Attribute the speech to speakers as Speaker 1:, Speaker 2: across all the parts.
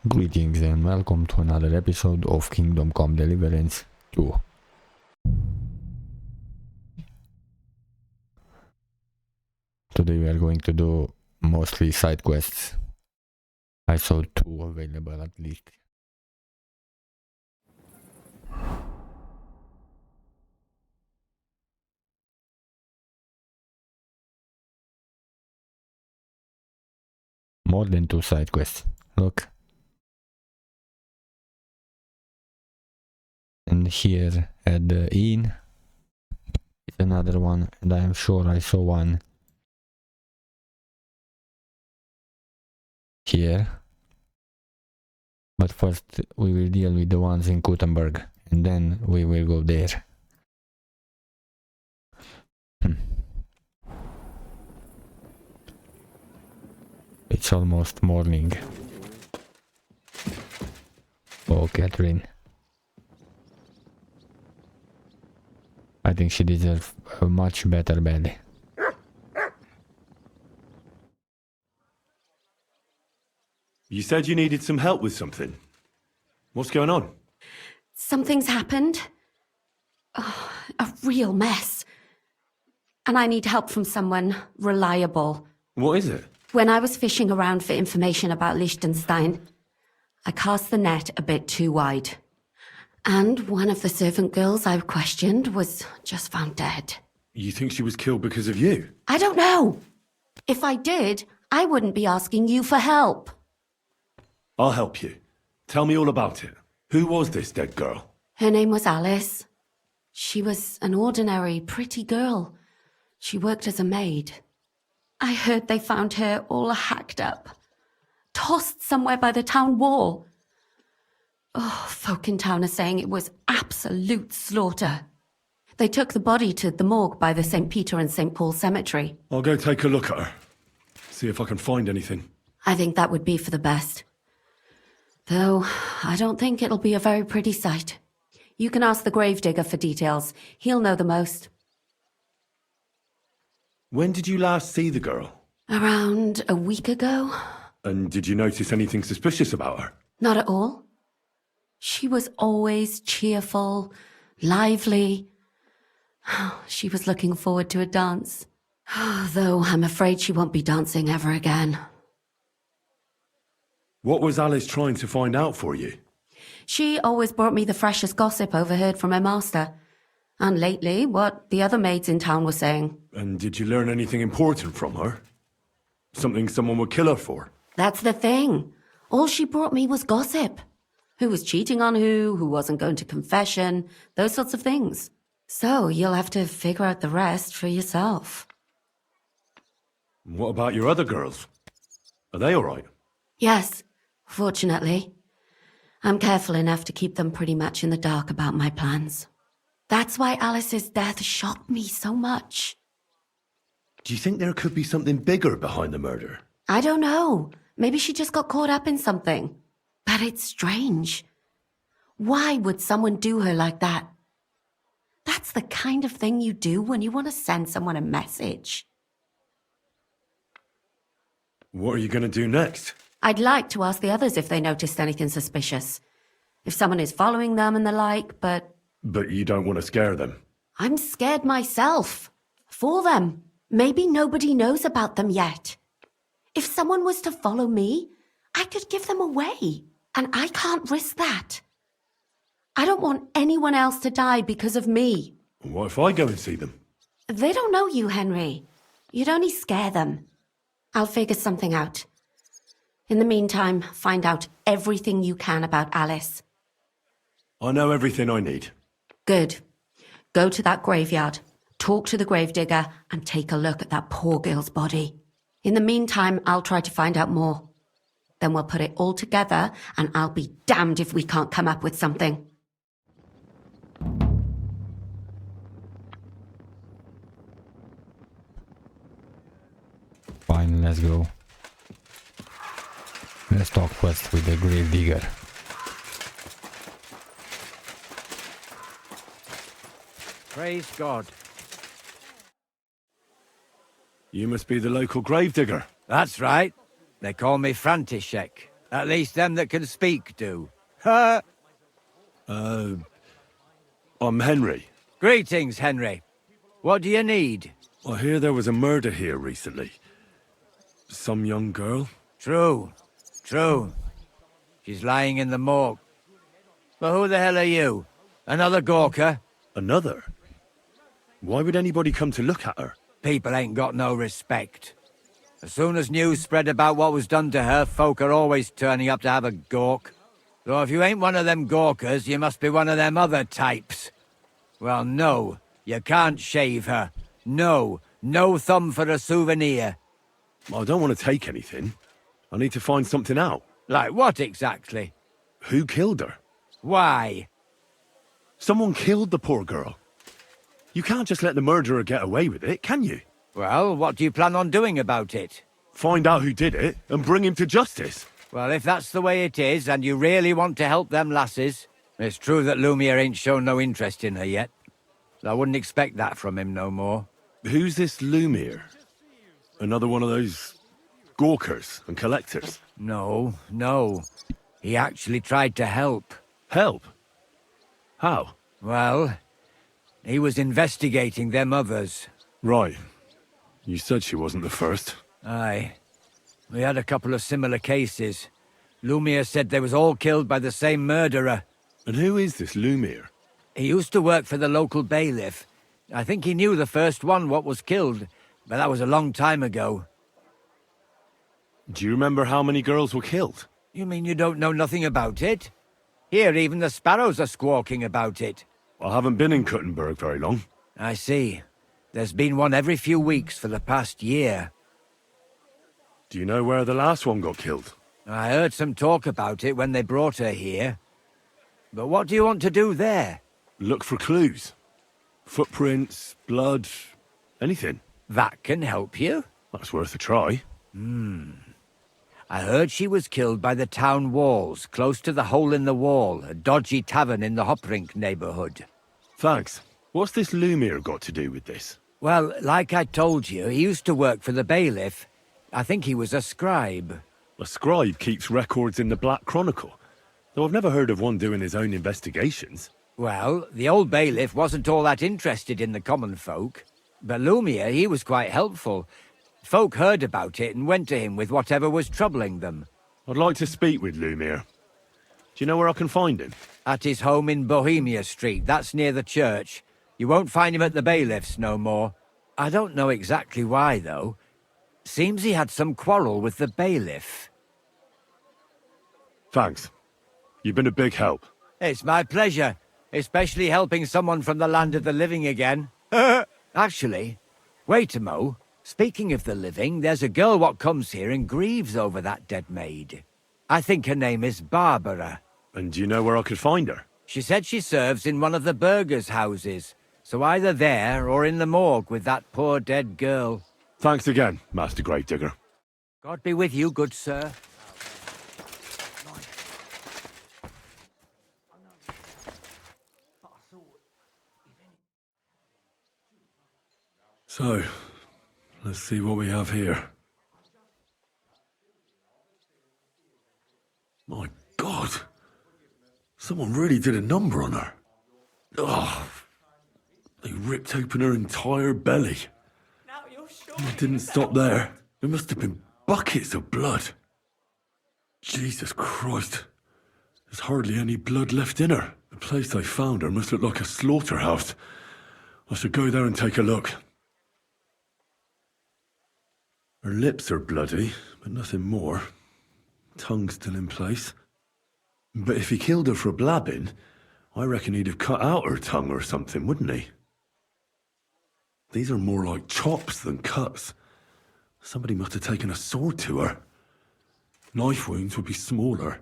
Speaker 1: Greetings and welcome to another episode of Kingdom Come Deliverance 2. Today we are going to do mostly side quests. I saw 2 available at least. More than 2 side quests. Look. And here at the inn is another one, and I am sure I saw one here. But first we will deal with the ones in Gutenberg, and then we will go there. It's almost morning. Oh, Catherine. I think she deserves a much better bed.
Speaker 2: You said you needed some help with something. What's going on?
Speaker 3: Something's happened. Oh, a real mess. And I need help from someone reliable.
Speaker 2: What is it?
Speaker 3: When I was fishing around for information about Liechtenstein, I cast the net a bit too wide. And one of the servant girls I questioned was just found dead.
Speaker 2: You think she was killed because of you?
Speaker 3: I don't know. If I did, I wouldn't be asking you for help.
Speaker 2: I'll help you. Tell me all about it. Who was this dead girl?
Speaker 3: Her name was Alice. She was an ordinary, pretty girl. She worked as a maid. I heard they found her all hacked up, tossed somewhere by the town wall. Oh, folk in town are saying it was absolute slaughter. They took the body to the morgue by the St. Peter and St. Paul cemetery.
Speaker 2: I'll go take a look at her. See if I can find anything.
Speaker 3: I think that would be for the best. Though, I don't think it'll be a very pretty sight. You can ask the gravedigger for details. He'll know the most.
Speaker 2: When did you last see the girl?
Speaker 3: Around a week ago?
Speaker 2: And did you notice anything suspicious about her?
Speaker 3: Not at all. She was always cheerful, lively. She was looking forward to a dance. Though I'm afraid she won't be dancing ever again.
Speaker 2: What was Alice trying to find out for you?
Speaker 3: She always brought me the freshest gossip overheard from her master. And lately, what the other maids in town were saying.
Speaker 2: And did you learn anything important from her? Something someone would kill her for?
Speaker 3: That's the thing. All she brought me was gossip. Who was cheating on who wasn't going to confession, those sorts of things. So you'll have to figure out the rest for yourself.
Speaker 2: What about your other girls? Are they all right?
Speaker 3: Yes, fortunately. I'm careful enough to keep them pretty much in the dark about my plans. That's why Alice's death shocked me so much.
Speaker 2: Do you think there could be something bigger behind the murder?
Speaker 3: I don't know. Maybe she just got caught up in something. But it's strange. Why would someone do her like that? That's the kind of thing you do when you want to send someone a message.
Speaker 2: What are you going to do next?
Speaker 3: I'd like to ask the others if they noticed anything suspicious. If someone is following them and the like, but...
Speaker 2: But you don't want to scare them?
Speaker 3: I'm scared myself. For them. Maybe nobody knows about them yet. If someone was to follow me, I could give them away. And I can't risk that. I don't want anyone else to die because of me.
Speaker 2: What if I go and see them?
Speaker 3: They don't know you, Henry. You'd only scare them. I'll figure something out. In the meantime, find out everything you can about Alice.
Speaker 2: I know everything I need.
Speaker 3: Good. Go to that graveyard, talk to the gravedigger, and take a look at that poor girl's body. In the meantime, I'll try to find out more. Then we'll put it all together, and I'll be damned if we can't come up with something.
Speaker 1: Fine, let's go. Let's talk quest with the gravedigger.
Speaker 4: Praise God.
Speaker 2: You must be the local gravedigger.
Speaker 4: That's right. They call me František. At least them that can speak do. Ha!
Speaker 2: I'm Henry.
Speaker 4: Greetings, Henry. What do you need?
Speaker 2: I hear there was a murder here recently. Some young girl?
Speaker 4: True. True. She's lying in the morgue. But who the hell are you? Another Gawker?
Speaker 2: Another? Why would anybody come to look at her?
Speaker 4: People ain't got no respect. As soon as news spread about what was done to her, folk are always turning up to have a gawk. So if you ain't one of them Gawkers, you must be one of them other types. Well, no, you can't shave her. No, no thumb for a souvenir.
Speaker 2: I don't want to take anything. I need to find something out.
Speaker 4: Like what exactly?
Speaker 2: Who killed her?
Speaker 4: Why?
Speaker 2: Someone killed the poor girl. You can't just let the murderer get away with it, can you?
Speaker 4: Well, what do you plan on doing about it?
Speaker 2: Find out who did it and bring him to justice.
Speaker 4: Well, if that's the way it is, and you really want to help them lasses, it's true that Lumiere ain't shown no interest in her yet. I wouldn't expect that from him no more.
Speaker 2: Who's this Lumiere? Another one of those gawkers and collectors?
Speaker 4: No, no. He actually tried to help.
Speaker 2: Help? How?
Speaker 4: Well, he was investigating them others.
Speaker 2: Right. You said she wasn't the first.
Speaker 4: Aye. We had a couple of similar cases. Lumiere said they was all killed by the same murderer.
Speaker 2: And who is this Lumiere?
Speaker 4: He used to work for the local bailiff. I think he knew the first one what was killed, but that was a long time ago.
Speaker 2: Do you remember how many girls were killed?
Speaker 4: You mean you don't know nothing about it? Here, even the sparrows are squawking about it.
Speaker 2: I haven't been in Kuttenberg very long.
Speaker 4: I see. There's been one every few weeks for the past year.
Speaker 2: Do you know where the last one got killed?
Speaker 4: I heard some talk about it when they brought her here. But what do you want to do there?
Speaker 2: Look for clues. Footprints, blood, anything.
Speaker 4: That can help you.
Speaker 2: That's worth a try.
Speaker 4: I heard she was killed by the town walls, close to the Hole in the Wall, a dodgy tavern in the Hoprink neighborhood.
Speaker 2: Thanks. What's this Lumiere got to do with this?
Speaker 4: Well, like I told you, he used to work for the bailiff. I think he was a scribe.
Speaker 2: A scribe keeps records in the Black Chronicle, though I've never heard of one doing his own investigations.
Speaker 4: Well, the old bailiff wasn't all that interested in the common folk. But Lumiere, he was quite helpful. Folk heard about it and went to him with whatever was troubling them.
Speaker 2: I'd like to speak with Lumiere. Do you know where I can find him?
Speaker 4: At his home in Bohemia Street, that's near the church. You won't find him at the bailiff's no more. I don't know exactly why, though. Seems he had some quarrel with the bailiff.
Speaker 2: Thanks. You've been a big help.
Speaker 4: It's my pleasure, especially helping someone from the land of the living again. Actually, wait a mo. Speaking of the living, there's a girl what comes here and grieves over that dead maid. I think her name is Barbara.
Speaker 2: And do you know where I could find her?
Speaker 4: She said she serves in one of the burgers' houses, so either there or in the morgue with that poor dead girl.
Speaker 2: Thanks again, Master Gravedigger.
Speaker 4: God be with you, good sir.
Speaker 2: So, let's see what we have here. My God! Someone really did a number on her. Oh, they ripped open her entire belly. It didn't stop there. There must have been buckets of blood. Jesus Christ. There's hardly any blood left in her. The place they found her must look like a slaughterhouse. I should go there and take a look. Her lips are bloody, but nothing more. Tongue still in place. But if he killed her for blabbing, I reckon he'd have cut out her tongue or something, wouldn't he? These are more like chops than cuts. Somebody must have taken a sword to her. Knife wounds would be smaller,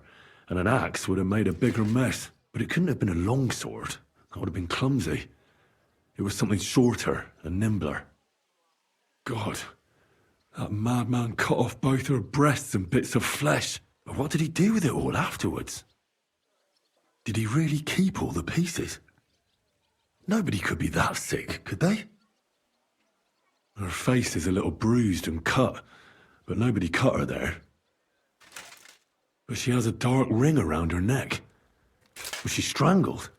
Speaker 2: and an axe would have made a bigger mess. But it couldn't have been a long sword. That would have been clumsy. It was something shorter and nimbler. God, that madman cut off both her breasts and bits of flesh. But what did he do with it all afterwards? Did he really keep all the pieces? Nobody could be that sick, could they? Her face is a little bruised and cut, but nobody cut her there. But she has a dark ring around her neck. Was she strangled?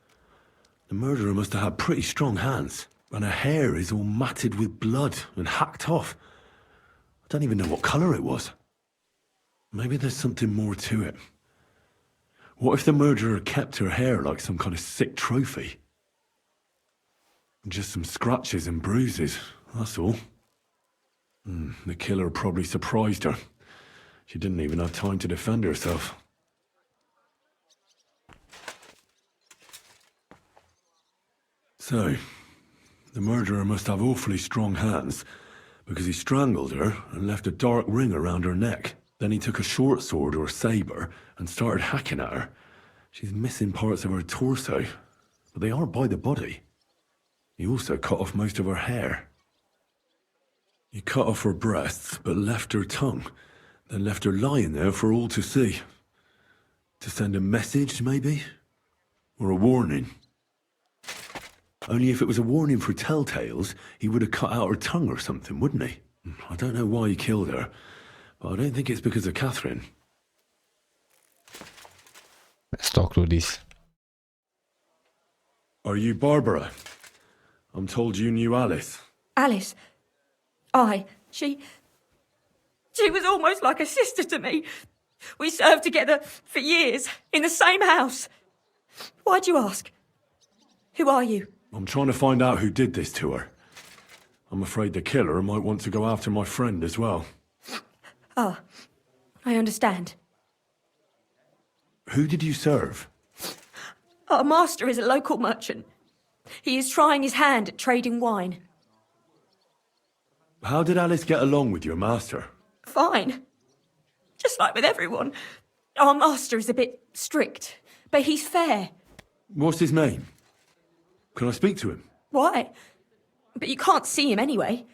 Speaker 2: The murderer must have had pretty strong hands. And her hair is all matted with blood and hacked off. I don't even know what colour it was. Maybe there's something more to it. What if the murderer kept her hair like some kind of sick trophy? Just some scratches and bruises, that's all. The killer probably surprised her. She didn't even have time to defend herself. So, the murderer must have awfully strong hands, because he strangled her and left a dark ring around her neck. Then he took a short sword or saber and started hacking at her. She's missing parts of her torso, but they aren't by the body. He also cut off most of her hair. He cut off her breasts, but left her tongue, then left her lying there for all to see. To send a message, maybe? Or a warning? Only if it was a warning for telltales, he would have cut out her tongue or something, wouldn't he? I don't know why he killed her, but I don't think it's because of Catherine.
Speaker 1: Let's talk to this.
Speaker 2: Are you Barbara? I'm told you knew Alice.
Speaker 5: Alice? Aye, she was almost like a sister to me. We served together for years, in the same house. Why'd you ask? Who are you?
Speaker 2: I'm trying to find out who did this to her. I'm afraid the killer might want to go after my friend as well.
Speaker 5: Ah, I understand.
Speaker 2: Who did you serve?
Speaker 5: Our master is a local merchant. He is trying his hand at trading wine.
Speaker 2: How did Alice get along with your master?
Speaker 5: Fine. Just like with everyone. Our master is a bit strict, but he's fair.
Speaker 2: What's his name? Can I speak to him?
Speaker 5: Why? But you can't see him anyway.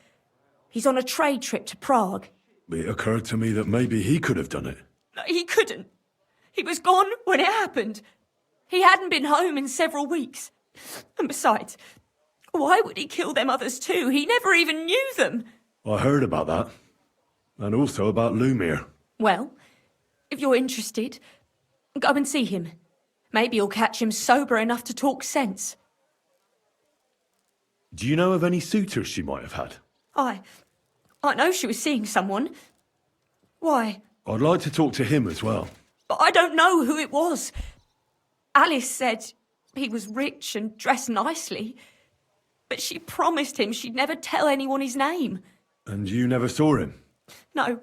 Speaker 5: He's on a trade trip to Prague.
Speaker 2: It occurred to me that maybe he could have done it.
Speaker 5: No, he couldn't. He was gone when it happened. He hadn't been home in several weeks. And besides, why would he kill them others too? He never even knew them.
Speaker 2: I heard about that. And also about Lumir.
Speaker 5: Well, if you're interested, go and see him. Maybe you'll catch him sober enough to talk sense.
Speaker 2: Do you know of any suitors she might have had?
Speaker 5: I know she was seeing someone. Why?
Speaker 2: I'd like to talk to him as well.
Speaker 5: But I don't know who it was. Alice said he was rich and dressed nicely, but she promised him she'd never tell anyone his name.
Speaker 2: And you never saw him?
Speaker 5: No,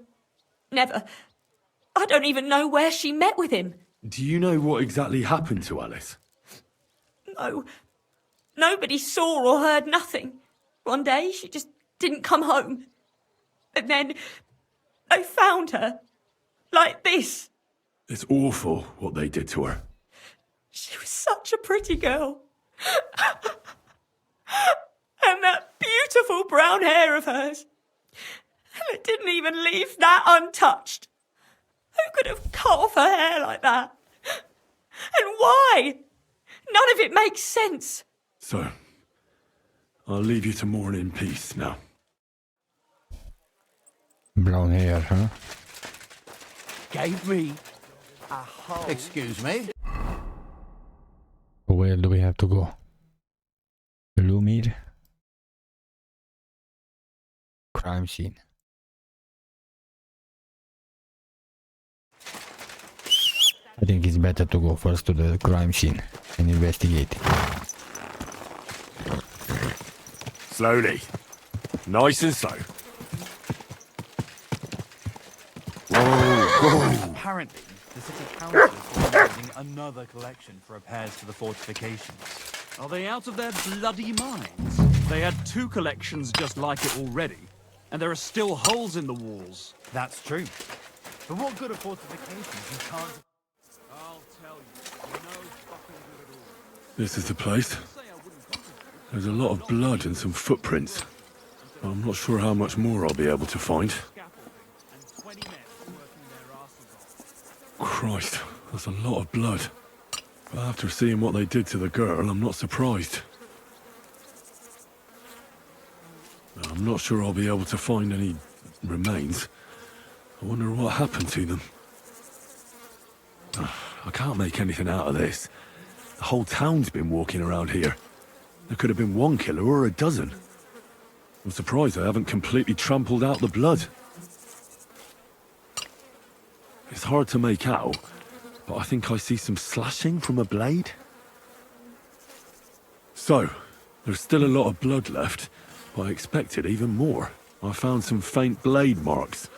Speaker 5: never. I don't even know where she met with him.
Speaker 2: Do you know what exactly happened to Alice?
Speaker 5: No, nobody saw or heard nothing. One day she just didn't come home. And then they found her, like this.
Speaker 2: It's awful what they did to her.
Speaker 5: She was such a pretty girl. And that beautiful brown hair of hers. And it didn't even leave that untouched. Who could have cut off her hair like that? And why? None of it makes sense.
Speaker 2: So, I'll leave you to mourn in peace now.
Speaker 1: Brown hair, huh?
Speaker 4: Gave me a hole. Excuse me?
Speaker 1: Where do we have to go? Lumir? Crime scene. I think it's better to go first to the crime scene and investigate it.
Speaker 2: Slowly. Nice and slow.
Speaker 6: Apparently, the city council is organizing another collection for repairs to the fortifications.
Speaker 7: Are they out of their bloody minds? They had 2 collections just like it already, and there are still holes in the walls.
Speaker 6: That's true. But what good are fortifications if you can't...
Speaker 7: I'll tell you, no fucking good at all.
Speaker 2: This is the place. There's a lot of blood and some footprints. I'm not sure how much more I'll be able to find. Christ, that's a lot of blood. But after seeing what they did to the girl, I'm not surprised. I'm not sure I'll be able to find any remains. I wonder what happened to them. I can't make anything out of this. The whole town's been walking around here. There could have been one killer or a dozen. I'm surprised I haven't completely trampled out the blood. It's hard to make out, but I think I see some slashing from a blade. So, there's still a lot of blood left, but I expected even more. I found some faint blade marks.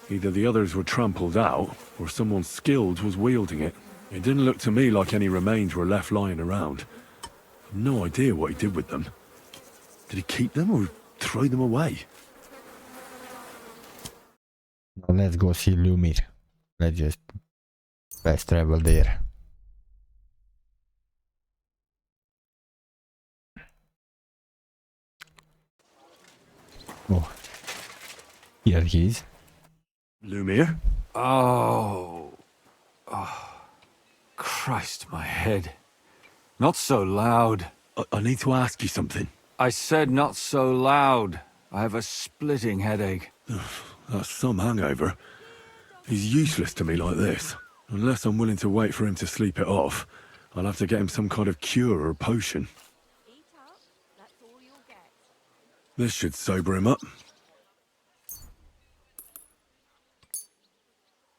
Speaker 2: Either the others were trampled out, or someone skilled was wielding it. It didn't look to me like any remains were left lying around. I've no idea what he did with them. Did he keep them or throw them away?
Speaker 1: Now let's go see Lumir. Let's just fast travel there. Oh, here he is.
Speaker 2: Lumir?
Speaker 8: Oh. Christ, my head. Not so loud.
Speaker 2: I need to ask you something.
Speaker 8: I said not so loud. I have a splitting headache.
Speaker 2: That's some hangover. He's useless to me like this. Unless I'm willing to wait for him to sleep it off, I'll have to get him some kind of cure or potion. This should sober him up.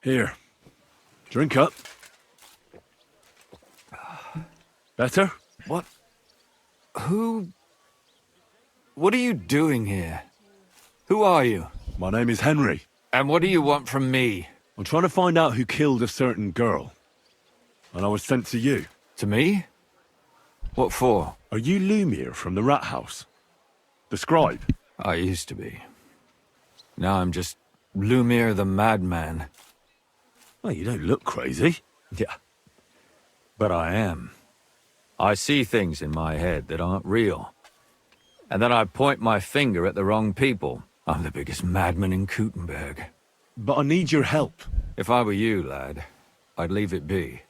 Speaker 2: Here. Drink up. Better?
Speaker 8: What? Who? What are you doing here? Who are you?
Speaker 2: My name is Henry.
Speaker 8: And what do you want from me?
Speaker 2: I'm trying to find out who killed a certain girl. And I was sent to you.
Speaker 8: To me? What for?
Speaker 2: Are you Lumir from the rat house? The scribe?
Speaker 8: I used to be. Now I'm just Lumir the madman.
Speaker 2: Oh, you don't look crazy.
Speaker 8: Yeah. But I am. I see things in my head that aren't real. And then I point my finger at the wrong people. I'm the biggest madman in Kuttenberg.
Speaker 2: But I need your help.
Speaker 8: If I were you, lad, I'd leave it be.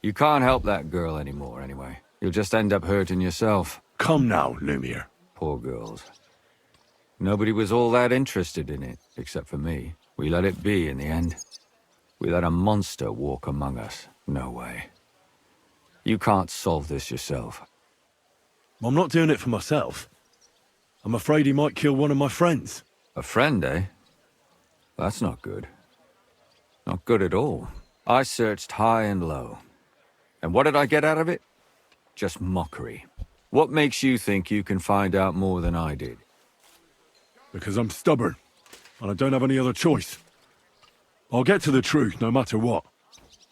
Speaker 8: You can't help that girl anymore, anyway. You'll just end up hurting yourself.
Speaker 2: Come now, Lumir.
Speaker 8: Poor girls. Nobody was all that interested in it, except for me. We let it be in the end. We let a monster walk among us. No way. You can't solve this yourself.
Speaker 2: I'm not doing it for myself. I'm afraid he might kill one of my friends.
Speaker 8: A friend, eh? That's not good. Not good at all. I searched high and low. And what did I get out of it? Just mockery. What makes you think you can find out more than I did?
Speaker 2: Because I'm stubborn, and I don't have any other choice. I'll get to the truth no matter what.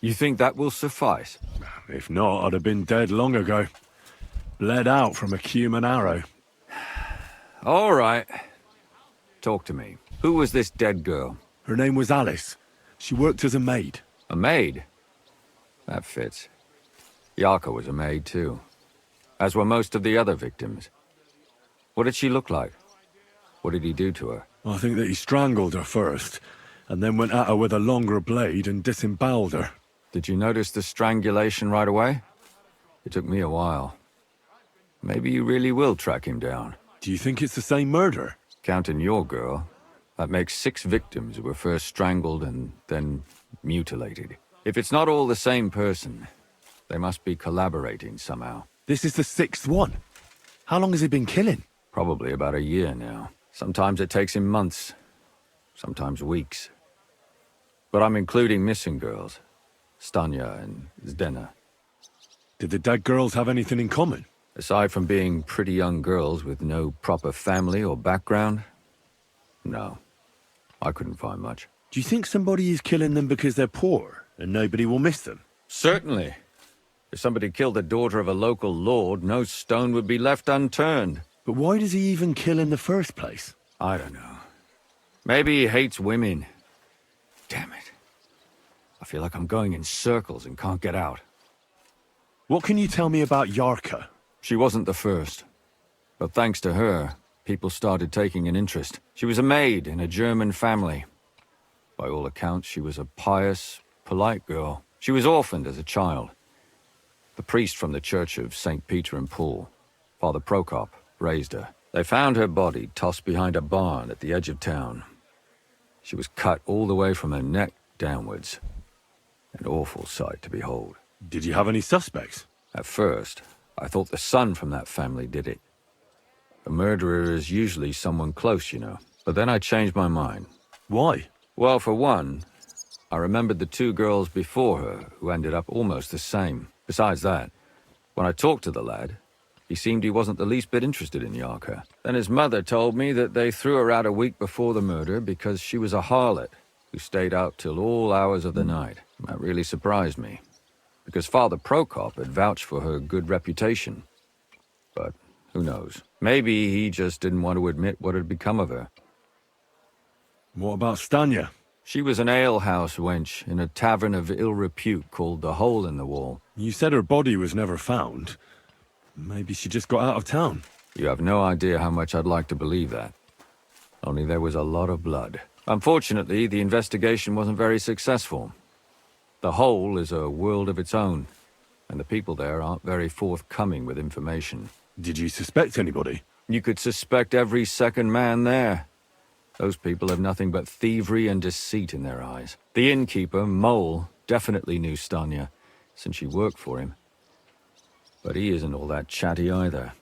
Speaker 8: You think that will suffice?
Speaker 2: If not, I'd have been dead long ago. Bled out from a human arrow.
Speaker 8: All right. Talk to me. Who was this dead girl?
Speaker 2: Her name was Alice. She worked as a maid.
Speaker 8: A maid? That fits. Yarka was a maid too. As were most of the other victims. What did she look like? What did he do to her?
Speaker 2: I think that he strangled her first, and then went at her with a longer blade and disemboweled her.
Speaker 8: Did you notice the strangulation right away? It took me a while. Maybe you really will track him down.
Speaker 2: Do you think it's the same murder?
Speaker 8: Counting your girl, that makes 6 victims who were first strangled and then mutilated. If it's not all the same person, they must be collaborating somehow.
Speaker 2: This is the 6th one. How long has he been killing?
Speaker 8: Probably about a year now. Sometimes it takes him months, sometimes weeks. But I'm including missing girls. Stanya and Zdena.
Speaker 2: Did the dead girls have anything in common?
Speaker 8: Aside from being pretty young girls with no proper family or background, no. I couldn't find much.
Speaker 2: Do you think somebody is killing them because they're poor and nobody will miss them?
Speaker 8: Certainly. If somebody killed the daughter of a local lord, no stone would be left unturned.
Speaker 2: But why does he even kill in the first place?
Speaker 8: I don't know. Maybe he hates women. Damn it. I feel like I'm going in circles and can't get out.
Speaker 2: What can you tell me about Yarka?
Speaker 8: She wasn't the first. But thanks to her, people started taking an interest. She was a maid in a German family. By all accounts, she was a pious, polite girl. She was orphaned as a child. The priest from the church of St. Peter and Paul, Father Prokop, raised her. They found her body tossed behind a barn at the edge of town. She was cut all the way from her neck downwards. An awful sight to behold.
Speaker 2: Did you have any suspects?
Speaker 8: At first, I thought the son from that family did it. A murderer is usually someone close, you know. But then I changed my mind.
Speaker 2: Why?
Speaker 8: Well, for one, I remembered the two girls before her who ended up almost the same. Besides that, when I talked to the lad, he seemed he wasn't the least bit interested in Yarka. Then his mother told me that they threw her out a week before the murder because she was a harlot who stayed out till all hours of the night. That really surprised me, because Father Prokop had vouched for her good reputation. But who knows? Maybe he just didn't want to admit what had become of her.
Speaker 2: What about Stanya?
Speaker 8: She was an alehouse wench in a tavern of ill repute called the Hole in the Wall.
Speaker 2: You said her body was never found. Maybe she just got out of town.
Speaker 8: You have no idea how much I'd like to believe that. Only there was a lot of blood. Unfortunately, the investigation wasn't very successful. The Hole is a world of its own, and the people there aren't very forthcoming with information.
Speaker 2: Did you suspect anybody?
Speaker 8: You could suspect every second man there. Those people have nothing but thievery and deceit in their eyes. The innkeeper, Mole, definitely knew Stanya, since she worked for him. But he isn't all that chatty either.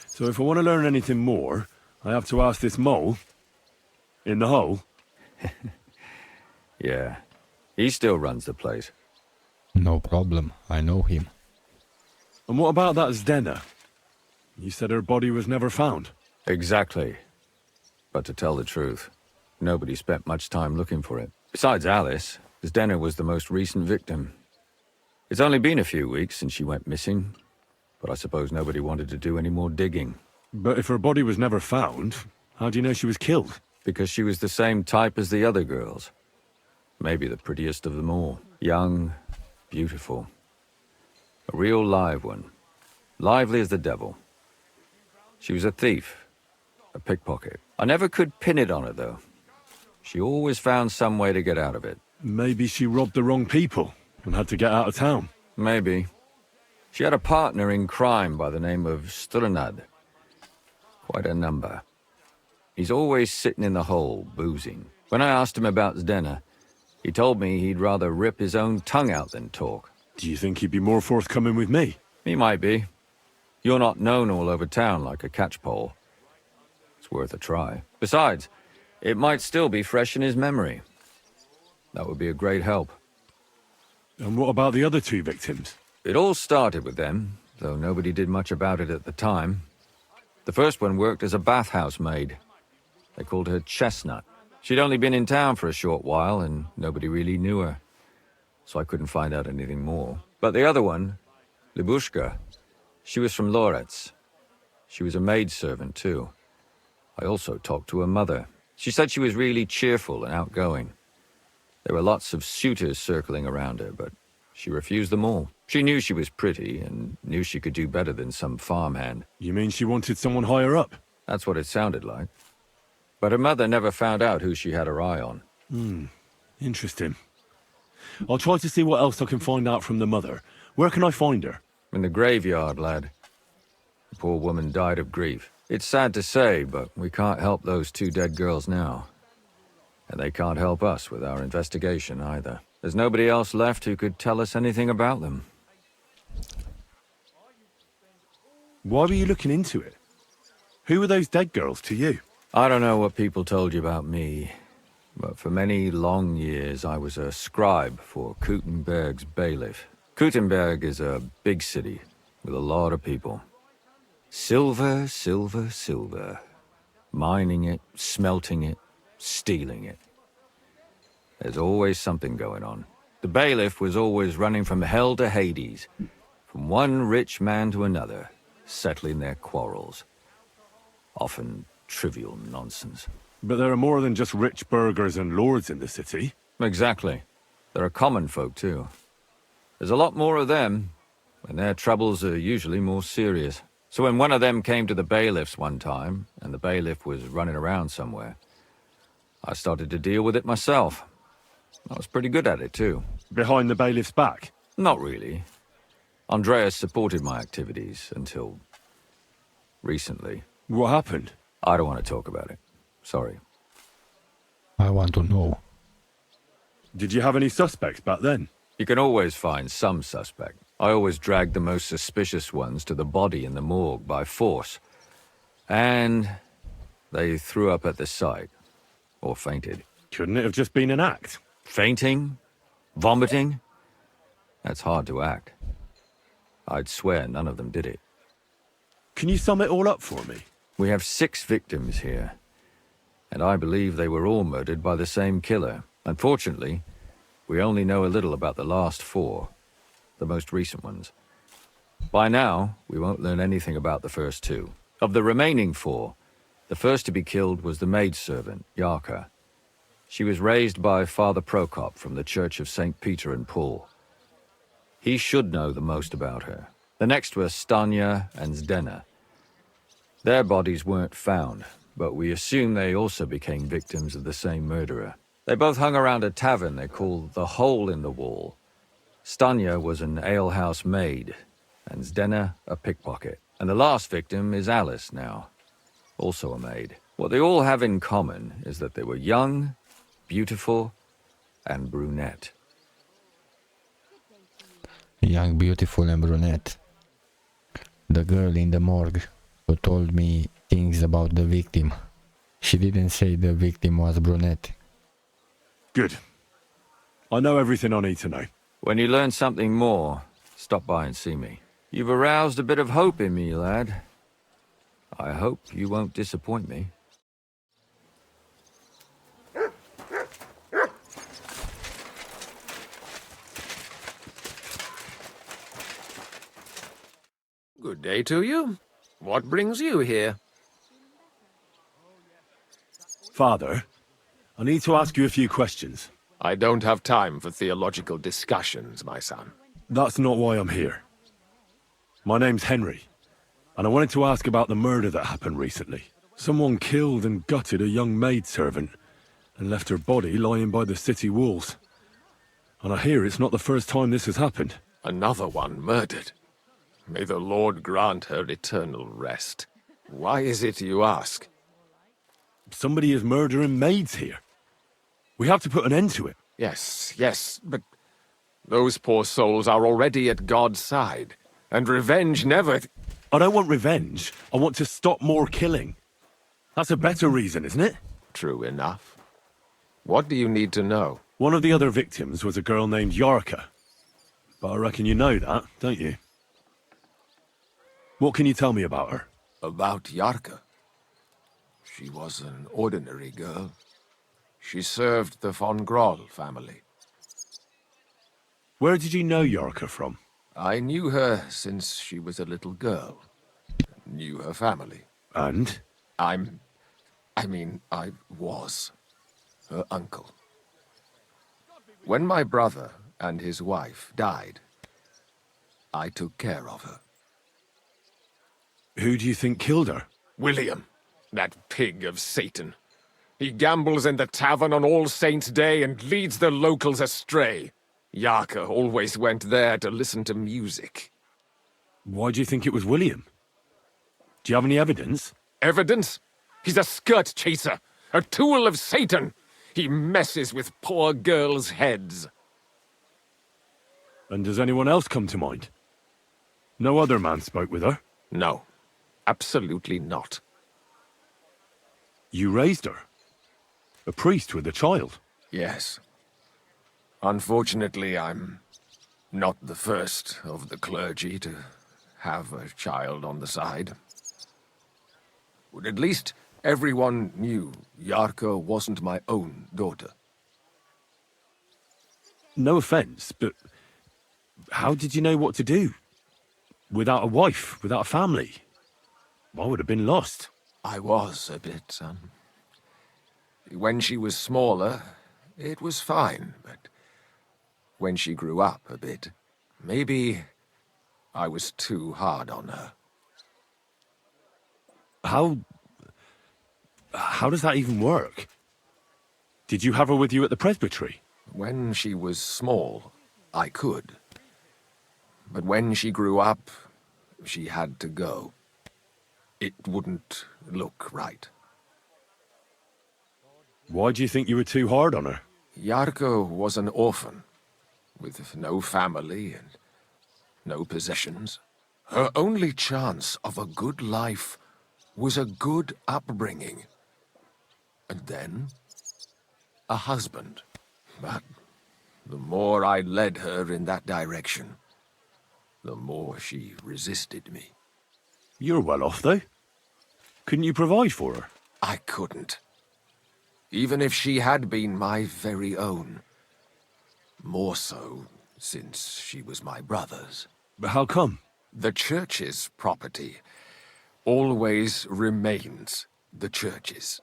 Speaker 2: So if I want to learn anything more, I have to ask this Mole in the hole?
Speaker 8: Yeah, he still runs the place.
Speaker 1: No problem, I know him.
Speaker 2: And what about that Zdena? You said her body was never found.
Speaker 8: Exactly. But to tell the truth, nobody spent much time looking for it. Besides Alice, Zdena was the most recent victim. It's only been a few weeks since she went missing, but I suppose nobody wanted to do any more digging.
Speaker 2: But if her body was never found, how do you know she was killed?
Speaker 8: Because she was the same type as the other girls. Maybe the prettiest of them all. Young, beautiful. A real live one. Lively as the devil. She was a thief. A pickpocket. I never could pin it on her, though. She always found some way to get out of it.
Speaker 2: Maybe she robbed the wrong people and had to get out of town.
Speaker 8: Maybe. She had a partner in crime by the name of Strunad. Quite a number. He's always sitting in the hole, boozing. When I asked him about Zdena, he told me he'd rather rip his own tongue out than talk.
Speaker 2: Do you think he'd be more forthcoming with me?
Speaker 8: He might be. You're not known all over town like a catchpole. It's worth a try. Besides, it might still be fresh in his memory. That would be a great help.
Speaker 2: And what about the other two victims?
Speaker 8: It all started with them, though nobody did much about it at the time. The first one worked as a bathhouse maid. They called her Chestnut. She'd only been in town for a short while, and nobody really knew her. So I couldn't find out anything more. But the other one, Libushka, she was from Loretz. She was a maidservant, too. I also talked to her mother. She said she was really cheerful and outgoing. There were lots of suitors circling around her, but she refused them all. She knew she was pretty and knew she could do better than some farmhand.
Speaker 2: You mean she wanted someone higher up?
Speaker 8: That's what it sounded like. But her mother never found out who she had her eye on.
Speaker 2: Interesting. I'll try to see what else I can find out from the mother. Where can I find her?
Speaker 8: In the graveyard, lad. The poor woman died of grief. It's sad to say, but we can't help those two dead girls now. And they can't help us with our investigation either. There's nobody else left who could tell us anything about them.
Speaker 2: Why were you looking into it? Who were those dead girls to you?
Speaker 8: I don't know what people told you about me, but for many long years I was a scribe for Kuttenberg's bailiff. Kuttenberg is a big city with a lot of people. Silver, silver, silver. Mining it, smelting it, stealing it. There's always something going on. The bailiff was always running from hell to Hades, from one rich man to another, settling their quarrels. Often trivial nonsense.
Speaker 2: But there are more than just rich burghers and lords in the city.
Speaker 8: Exactly. There are common folk, too. There's a lot more of them, and their troubles are usually more serious. So when one of them came to the bailiff's one time, and the bailiff was running around somewhere, I started to deal with it myself. I was pretty good at it, too.
Speaker 2: Behind the bailiff's back?
Speaker 8: Not really. Andreas supported my activities until recently.
Speaker 2: What happened?
Speaker 8: I don't want to talk about it. Sorry.
Speaker 1: I want to know.
Speaker 2: Did you have any suspects back then?
Speaker 8: You can always find some suspect. I always dragged the most suspicious ones to the body in the morgue by force. And they threw up at the sight. Or fainted.
Speaker 2: Couldn't it have just been an act?
Speaker 8: Fainting? Vomiting? That's hard to act. I'd swear none of them did it.
Speaker 2: Can you sum it all up for me?
Speaker 8: We have 6 victims here. And I believe they were all murdered by the same killer. Unfortunately, we only know a little about the last 4. The most recent ones. By now, we won't learn anything about the first 2. Of the remaining 4, the first to be killed was the maidservant, Yarka. She was raised by Father Prokop from the Church of St. Peter and Paul. He should know the most about her. The next were Stanya and Zdena. Their bodies weren't found, but we assume they also became victims of the same murderer. They both hung around a tavern they called the Hole in the Wall. Stanya was an alehouse maid, and Zdena a pickpocket. And the last victim is Alice now, also a maid. What they all have in common is that they were young, beautiful, and brunette.
Speaker 1: Young, beautiful, and brunette. The girl in the morgue who told me things about the victim. She didn't say the victim was brunette.
Speaker 2: Good. I know everything I need to know.
Speaker 8: When you learn something more, stop by and see me. You've aroused a bit of hope in me, lad. I hope you won't disappoint me.
Speaker 9: Good day to you. What brings you here?
Speaker 2: Father, I need to ask you a few questions.
Speaker 9: I don't have time for theological discussions, my son.
Speaker 2: That's not why I'm here. My name's Henry, and I wanted to ask about the murder that happened recently. Someone killed and gutted a young maidservant and left her body lying by the city walls. And I hear it's not the first time this has happened.
Speaker 9: Another one murdered. May the Lord grant her eternal rest. Why is it you ask?
Speaker 2: Somebody is murdering maids here. We have to put an end to it.
Speaker 9: Yes, but those poor souls are already at God's side, and revenge never...
Speaker 2: I don't want revenge. I want to stop more killing. That's a better reason, isn't it?
Speaker 9: True enough. What do you need to know?
Speaker 2: One of the other victims was a girl named Yarka. But I reckon you know that, don't you? What can you tell me about her?
Speaker 9: About Yarka. She was an ordinary girl. She served the von Groll family.
Speaker 2: Where did you know Yarka from?
Speaker 9: I knew her since she was a little girl. Knew her family.
Speaker 2: And?
Speaker 9: I was her uncle. When my brother and his wife died, I took care of her.
Speaker 2: Who do you think killed her?
Speaker 9: William, that pig of Satan. He gambles in the tavern on All Saints' Day and leads the locals astray. Yarka always went there to listen to music.
Speaker 2: Why do you think it was William? Do you have any evidence?
Speaker 9: Evidence? He's a skirt chaser, a tool of Satan. He messes with poor girls' heads.
Speaker 2: And does anyone else come to mind? No other man spoke with her?
Speaker 9: No, absolutely not.
Speaker 2: You raised her? A priest with a child?
Speaker 9: Yes. Unfortunately, I'm not the first of the clergy to have a child on the side. But at least everyone knew Yarka wasn't my own daughter.
Speaker 2: No offense, but how did you know what to do? Without a wife, without a family? I would have been lost.
Speaker 9: I was a bit, son. When she was smaller, it was fine, but when she grew up a bit, maybe I was too hard on her.
Speaker 2: How does that even work? Did you have her with you at the presbytery?
Speaker 9: When she was small, I could. But when she grew up, she had to go. It wouldn't look right.
Speaker 2: Why do you think you were too hard on her?
Speaker 9: Yarko was an orphan, with no family and no possessions. Her only chance of a good life was a good upbringing. And then, a husband. But the more I led her in that direction, the more she resisted me.
Speaker 2: You're well off, though. Couldn't you provide for her?
Speaker 9: I couldn't. Even if she had been my very own. More so, since she was my brother's.
Speaker 2: But how come?
Speaker 9: The church's property always remains the church's.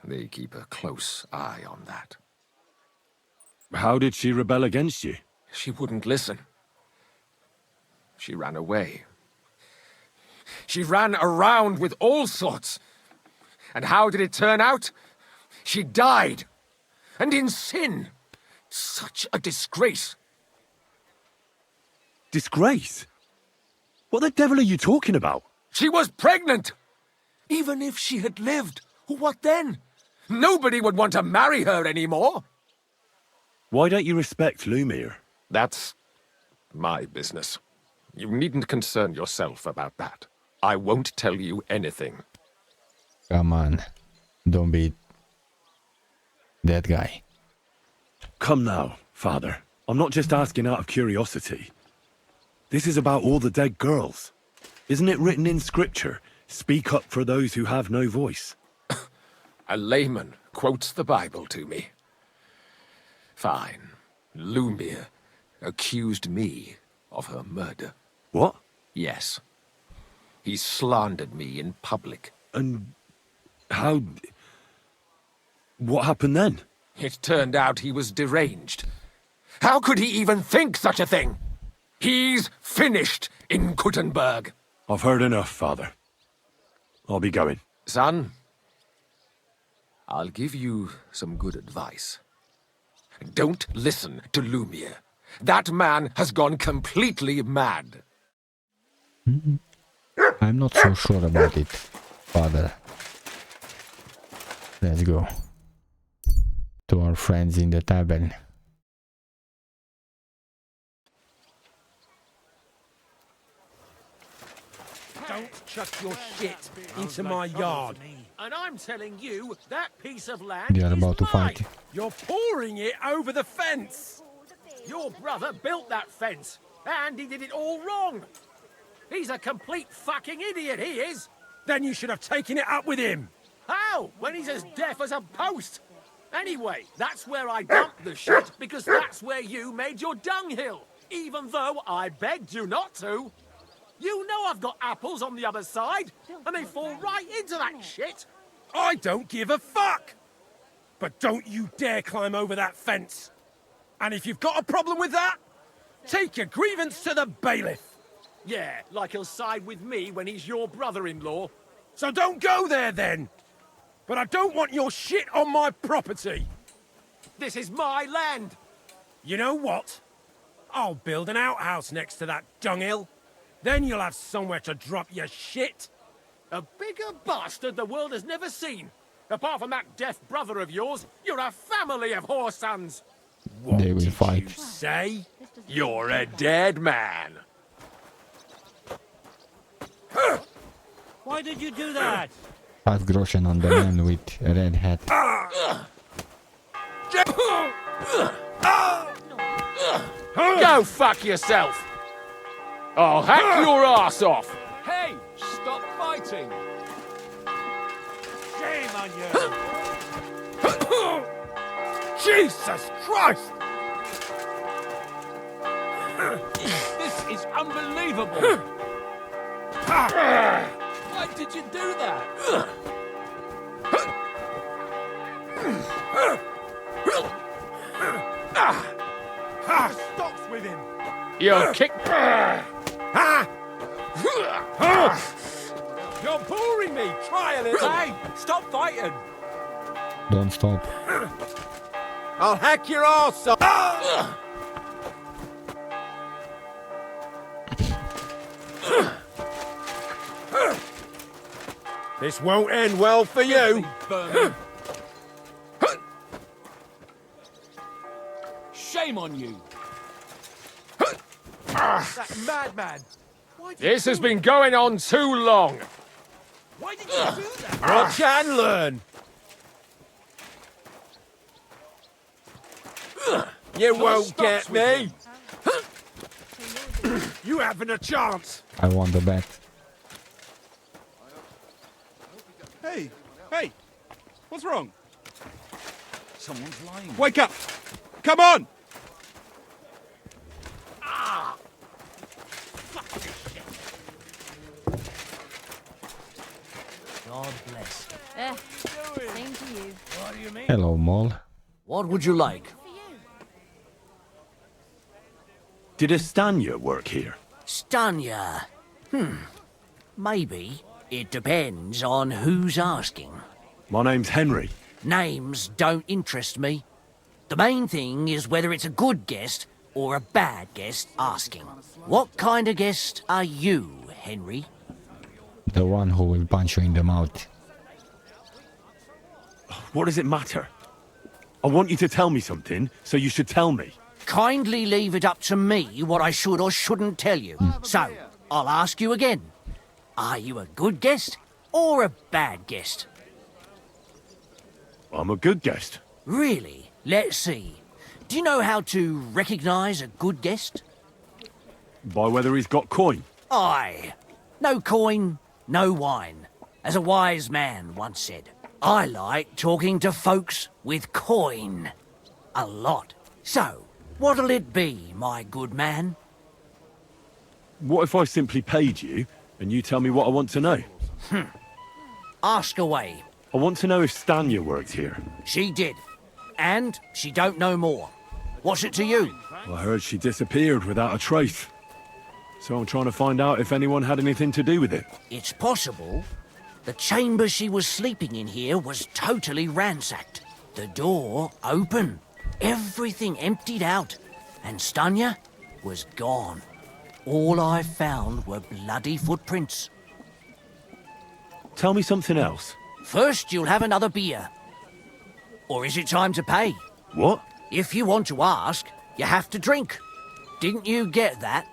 Speaker 9: They keep a close eye on that.
Speaker 2: How did she rebel against you?
Speaker 9: She wouldn't listen. She ran away. She ran around with all sorts. And how did it turn out? She died. And in sin. Such a disgrace.
Speaker 2: Disgrace? What the devil are you talking about?
Speaker 9: She was pregnant! Even if she had lived, what then? Nobody would want to marry her anymore.
Speaker 2: Why don't you respect Lumir?
Speaker 9: That's my business. You needn't concern yourself about that. I won't tell you anything.
Speaker 1: Come on. Don't be that guy.
Speaker 2: Come now, Father. I'm not just asking out of curiosity. This is about all the dead girls. Isn't it written in Scripture, speak up for those who have no voice?
Speaker 9: A layman quotes the Bible to me. Fine. Lumir accused me of her murder.
Speaker 2: What?
Speaker 9: Yes. He slandered me in public.
Speaker 2: And how... What happened then?
Speaker 9: It turned out he was deranged. How could he even think such a thing? He's finished in Kuttenberg.
Speaker 2: I've heard enough, Father. I'll be going.
Speaker 9: Son, I'll give you some good advice. Don't listen to Lumir. That man has gone completely mad.
Speaker 1: I'm not so sure about it, Father. Let's go to our friends in the tavern.
Speaker 10: Don't chuck your shit into my yard. And I'm telling you, that piece of land
Speaker 1: They are
Speaker 10: is
Speaker 1: about to
Speaker 10: mine.
Speaker 1: fight.
Speaker 10: You're pouring it over the fence. Your brother built that fence, and he did it all wrong. He's a complete fucking idiot, he is. Then you should have taken it up with him. How? When he's as deaf as a post. Anyway, that's where I dumped the shit, because that's where you made your dunghill, even though I begged you not to. You know I've got apples on the other side, and they fall right into that shit. I don't give a fuck. But don't you dare climb over that fence. And if you've got a problem with that, take your grievance to the bailiff. Yeah, like he'll side with me when he's your brother-in-law. So don't go there then. But I don't want your shit on my property. This is my land. You know what? I'll build an outhouse next to that dunghill. Then you'll have somewhere to drop your shit. A bigger bastard the world has never seen. Apart from that deaf brother of yours, you're a family of whore sons. What
Speaker 1: They will
Speaker 10: did
Speaker 1: fight.
Speaker 10: you say? You're a dead man. Why did you do that?
Speaker 1: 5 groschen on the man with a red hat.
Speaker 9: Go fuck yourself! I'll hack your ass off!
Speaker 10: Hey, stop fighting. Shame on you. Jesus Christ! This is unbelievable. Why did you do that? Stops with him.
Speaker 9: You'll kick...
Speaker 10: You're boring me. Try a little. Hey, stop fighting.
Speaker 1: Don't stop.
Speaker 10: I'll hack your arse off. This won't end well for you.
Speaker 7: Shame on you.
Speaker 10: That madman!
Speaker 9: This has been going on too long.
Speaker 7: Why did you do that?
Speaker 10: Watch and learn! You won't get me! You haven't a chance!
Speaker 1: I won the bet.
Speaker 7: Hey, hey, what's wrong? Someone's lying. Wake up! Come on!
Speaker 11: God bless.
Speaker 12: Same to you.
Speaker 10: What do you mean?
Speaker 1: Hello, Mole.
Speaker 11: What would you like?
Speaker 2: Did Estanya work here?
Speaker 11: Stanya. Maybe. It depends on who's asking.
Speaker 2: My name's Henry.
Speaker 11: Names don't interest me. The main thing is whether it's a good guest or a bad guest asking. What kind of guest are you, Henry?
Speaker 1: The one who will punch you in the mouth.
Speaker 2: What does it matter? I want you to tell me something, so you should tell me.
Speaker 11: Kindly leave it up to me what I should or shouldn't tell you. So, I'll ask you again. Are you a good guest or a bad guest?
Speaker 2: I'm a good guest.
Speaker 11: Really? Let's see. Do you know how to recognise a good guest?
Speaker 2: By whether he's got coin.
Speaker 11: Aye. No coin, no wine. As a wise man once said, I like talking to folks with coin. A lot. So, what'll it be, my good man?
Speaker 2: What if I simply paid you, and you tell me what I want to know?
Speaker 11: Ask away.
Speaker 2: I want to know if Stanya worked here.
Speaker 11: She did. And she don't know more. What's it to you?
Speaker 2: I heard she disappeared without a trace. So I'm trying to find out if anyone had anything to do with it.
Speaker 11: It's possible. The chamber she was sleeping in here was totally ransacked. The door open. Everything emptied out. And Stanya was gone. All I found were bloody footprints.
Speaker 2: Tell me something else.
Speaker 11: First, you'll have another beer. Or is it time to pay?
Speaker 2: What?
Speaker 11: If you want to ask, you have to drink. Didn't you get that?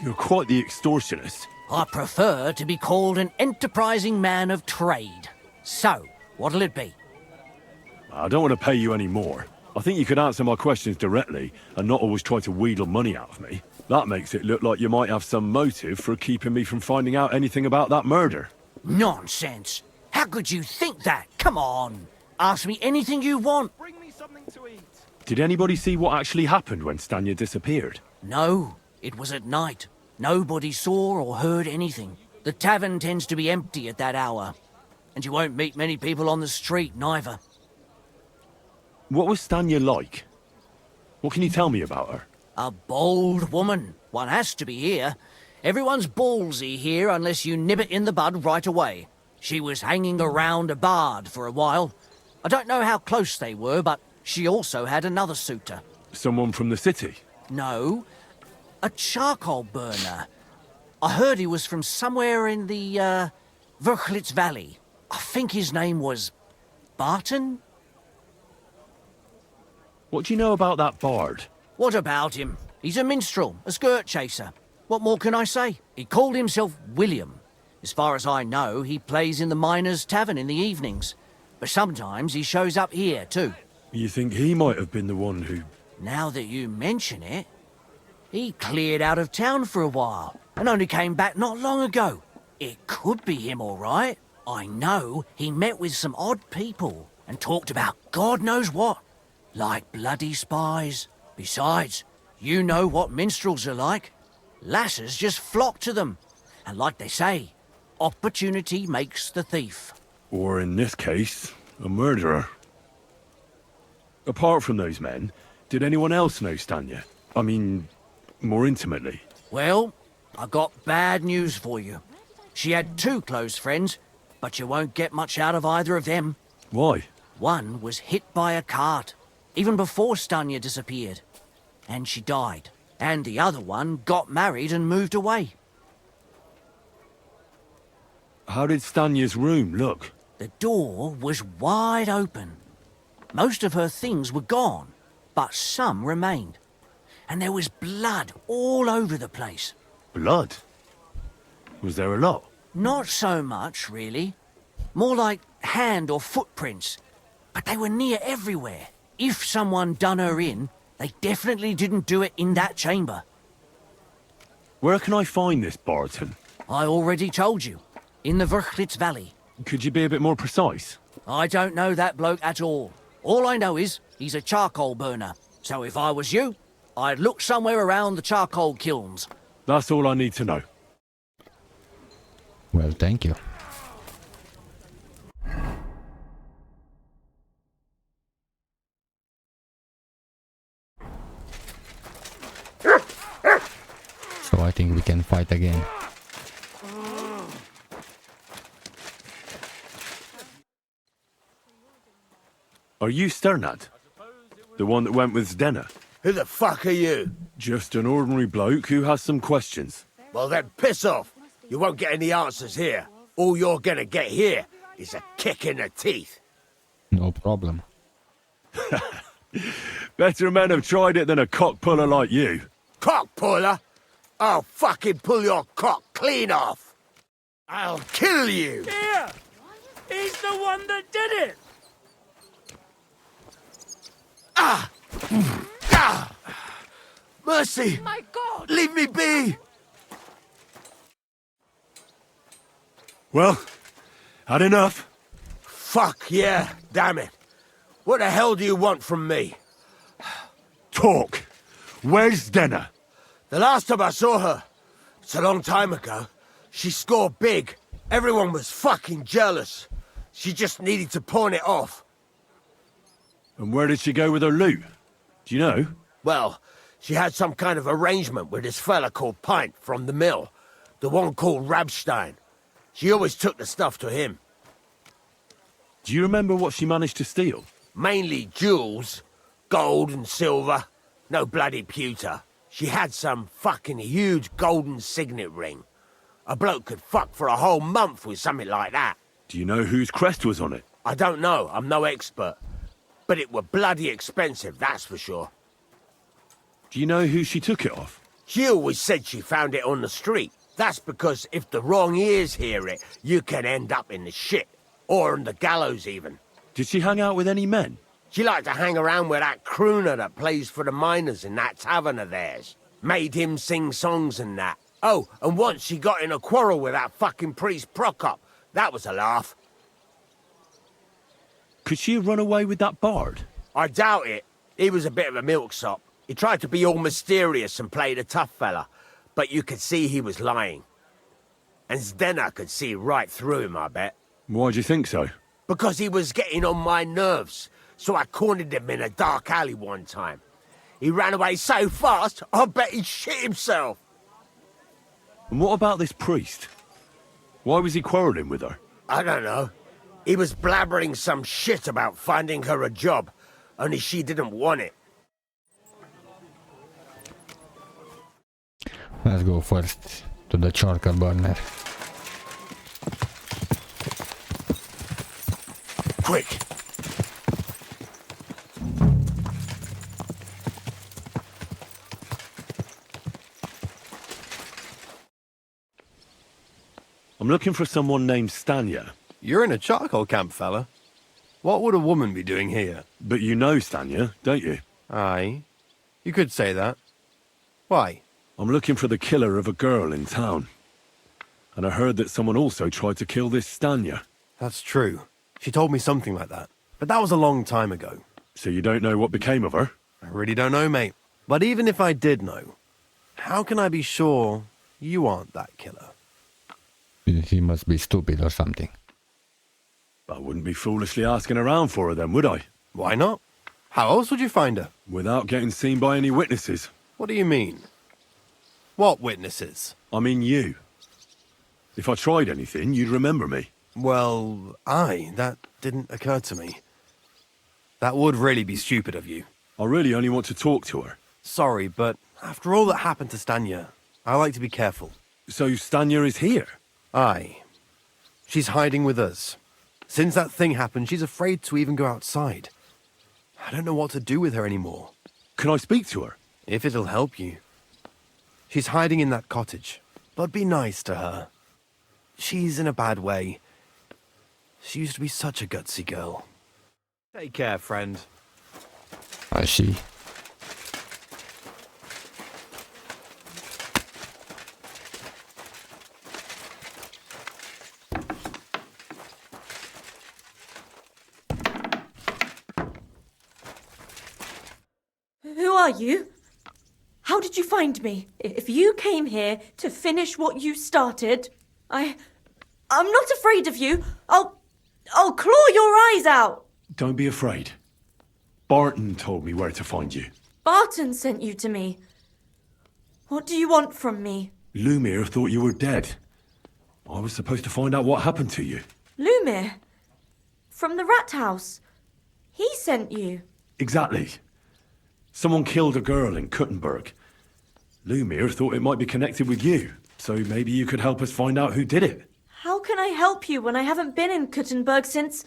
Speaker 2: You're quite the extortionist.
Speaker 11: I prefer to be called an enterprising man of trade. So, what'll it be?
Speaker 2: I don't want to pay you any more. I think you could answer my questions directly and not always try to wheedle money out of me. That makes it look like you might have some motive for keeping me from finding out anything about that murder.
Speaker 11: Nonsense. How could you think that? Come on. Ask me anything you want.
Speaker 10: Bring me something to eat.
Speaker 2: Did anybody see what actually happened when Stanya disappeared?
Speaker 11: No, it was at night. Nobody saw or heard anything. The tavern tends to be empty at that hour. And you won't meet many people on the street, neither.
Speaker 2: What was Stanya like? What can you tell me about her?
Speaker 11: A bold woman. One has to be here. Everyone's ballsy here unless you nib it in the bud right away. She was hanging around a bard for a while. I don't know how close they were, but she also had another suitor.
Speaker 2: Someone from the city?
Speaker 11: No, a charcoal burner. I heard he was from somewhere in the, Verchlitz Valley. I think his name was Barton?
Speaker 2: What do you know about that bard?
Speaker 11: What about him? He's a minstrel, a skirt chaser. What more can I say? He called himself William. As far as I know, he plays in the Miners' Tavern in the evenings. But sometimes he shows up here, too.
Speaker 2: You think he might have been the one who...
Speaker 11: Now that you mention it, he cleared out of town for a while and only came back not long ago. It could be him, all right. I know he met with some odd people and talked about God knows what, like bloody spies. Besides, you know what minstrels are like. Lasses just flock to them. And like they say, opportunity makes the thief.
Speaker 2: Or in this case, a murderer. Apart from those men, did anyone else know Stanya? I mean, more intimately.
Speaker 11: Well, I got bad news for you. She had 2 close friends, but you won't get much out of either of them.
Speaker 2: Why?
Speaker 11: One was hit by a cart, even before Stanya disappeared. And she died. And the other one got married and moved away.
Speaker 2: How did Stanya's room look?
Speaker 11: The door was wide open. Most of her things were gone. but some remained. And there was blood all over the place.
Speaker 2: Blood? Was there a lot?
Speaker 11: Not so much, really. More like hand or footprints. But they were near everywhere. If someone done her in, they definitely didn't do it in that chamber.
Speaker 2: Where can I find this Barton?
Speaker 11: I already told you. In the Verchlitz Valley.
Speaker 2: Could you be a bit more precise?
Speaker 11: I don't know that bloke at all. All I know is he's a charcoal burner. So if I was you, I'd look somewhere around the charcoal kilns.
Speaker 2: That's all I need to know.
Speaker 1: Well, thank you. So I think we can fight again.
Speaker 2: Are you Sternad? The one that went with Zdenna?
Speaker 13: Who the fuck are you?
Speaker 2: Just an ordinary bloke who has some questions.
Speaker 13: Well then, piss off. You won't get any answers here. All you're gonna get here is a kick in the teeth.
Speaker 1: No problem.
Speaker 2: Better men have tried it than a cock puller like you.
Speaker 13: Cock puller? I'll fucking pull your cock clean off. I'll kill you.
Speaker 10: Here! He's the one that did it!
Speaker 13: Ah! Ah! Mercy!
Speaker 12: My God!
Speaker 13: Leave me be!
Speaker 2: Well, had enough?
Speaker 13: Fuck yeah, damn it. What the hell do you want from me?
Speaker 2: Talk. Where's Zdenna?
Speaker 13: The last time I saw her, it's a long time ago, she scored big. Everyone was fucking jealous. She just needed to pawn it off.
Speaker 2: And where did she go with her loot? Do you know?
Speaker 13: Well, she had some kind of arrangement with this fella called Pint from the mill. The one called Rabstein. She always took the stuff to him.
Speaker 2: Do you remember what she managed to steal?
Speaker 13: Mainly jewels. Gold and silver. No bloody pewter. She had some fucking huge golden signet ring. A bloke could fuck for a whole month with something like that.
Speaker 2: Do you know whose crest was on it?
Speaker 13: I don't know. I'm no expert. But it were bloody expensive, that's for sure.
Speaker 2: Do you know who she took it off?
Speaker 13: She always said she found it on the street. That's because if the wrong ears hear it, you can end up in the shit. Or on the gallows, even.
Speaker 2: Did she hang out with any men?
Speaker 13: She liked to hang around with that crooner that plays for the miners in that tavern of theirs. Made him sing songs and that. Oh, and once she got in a quarrel with that fucking priest Prokop. That was a laugh.
Speaker 2: Could she have run away with that bard?
Speaker 13: I doubt it. He was a bit of a milksop. He tried to be all mysterious and played a tough fella, but you could see he was lying. And Zdenna could see right through him, I bet.
Speaker 2: Why do you think so?
Speaker 13: Because he was getting on my nerves, so I cornered him in a dark alley one time. He ran away so fast, I bet he shit himself.
Speaker 2: And what about this priest? Why was he quarrelling with her?
Speaker 13: I don't know. He was blabbering some shit about finding her a job, only she didn't want it.
Speaker 1: Let's go first to the charcoal burner.
Speaker 13: Quick!
Speaker 2: I'm looking for someone named Stanya.
Speaker 14: You're in a charcoal camp, fella. What would a woman be doing here?
Speaker 2: But you know Stanya, don't you?
Speaker 14: Aye. You could say that. Why?
Speaker 2: I'm looking for the killer of a girl in town. And I heard that someone also tried to kill this Stanya.
Speaker 14: That's true. She told me something like that. But that was a long time ago.
Speaker 2: So you don't know what became of her?
Speaker 14: I really don't know, mate. But even if I did know, how can I be sure you aren't that killer?
Speaker 1: He must be stupid or something.
Speaker 2: I wouldn't be foolishly asking around for her then, would I?
Speaker 14: Why not? How else would you find her?
Speaker 2: Without getting seen by any witnesses.
Speaker 14: What do you mean? What witnesses?
Speaker 2: I mean you. If I tried anything, you'd remember me.
Speaker 14: Well, that didn't occur to me. That would really be stupid of you.
Speaker 2: I really only want to talk to her.
Speaker 14: Sorry, but after all that happened to Stanya, I like to be careful.
Speaker 2: So Stanya is here?
Speaker 14: Aye. She's hiding with us. Since that thing happened, she's afraid to even go outside. I don't know what to do with her anymore.
Speaker 2: Can I speak to her?
Speaker 14: If it'll help you. She's hiding in that cottage, but be nice to her. She's in a bad way. She used to be such a gutsy girl. Take care, friend.
Speaker 1: I see.
Speaker 5: Who are you? How did you find me? If you came here to finish what you started, I'm not afraid of you. I'll claw your eyes out.
Speaker 2: Don't be afraid. Barton told me where to find you.
Speaker 5: Barton sent you to me. What do you want from me?
Speaker 2: Lumir thought you were dead. I was supposed to find out what happened to you.
Speaker 5: Lumir? From the rat house. He sent you.
Speaker 2: Exactly. Someone killed a girl in Kuttenberg. Lumir thought it might be connected with you, so maybe you could help us find out who did it.
Speaker 5: How can I help you when I haven't been in Kuttenberg since...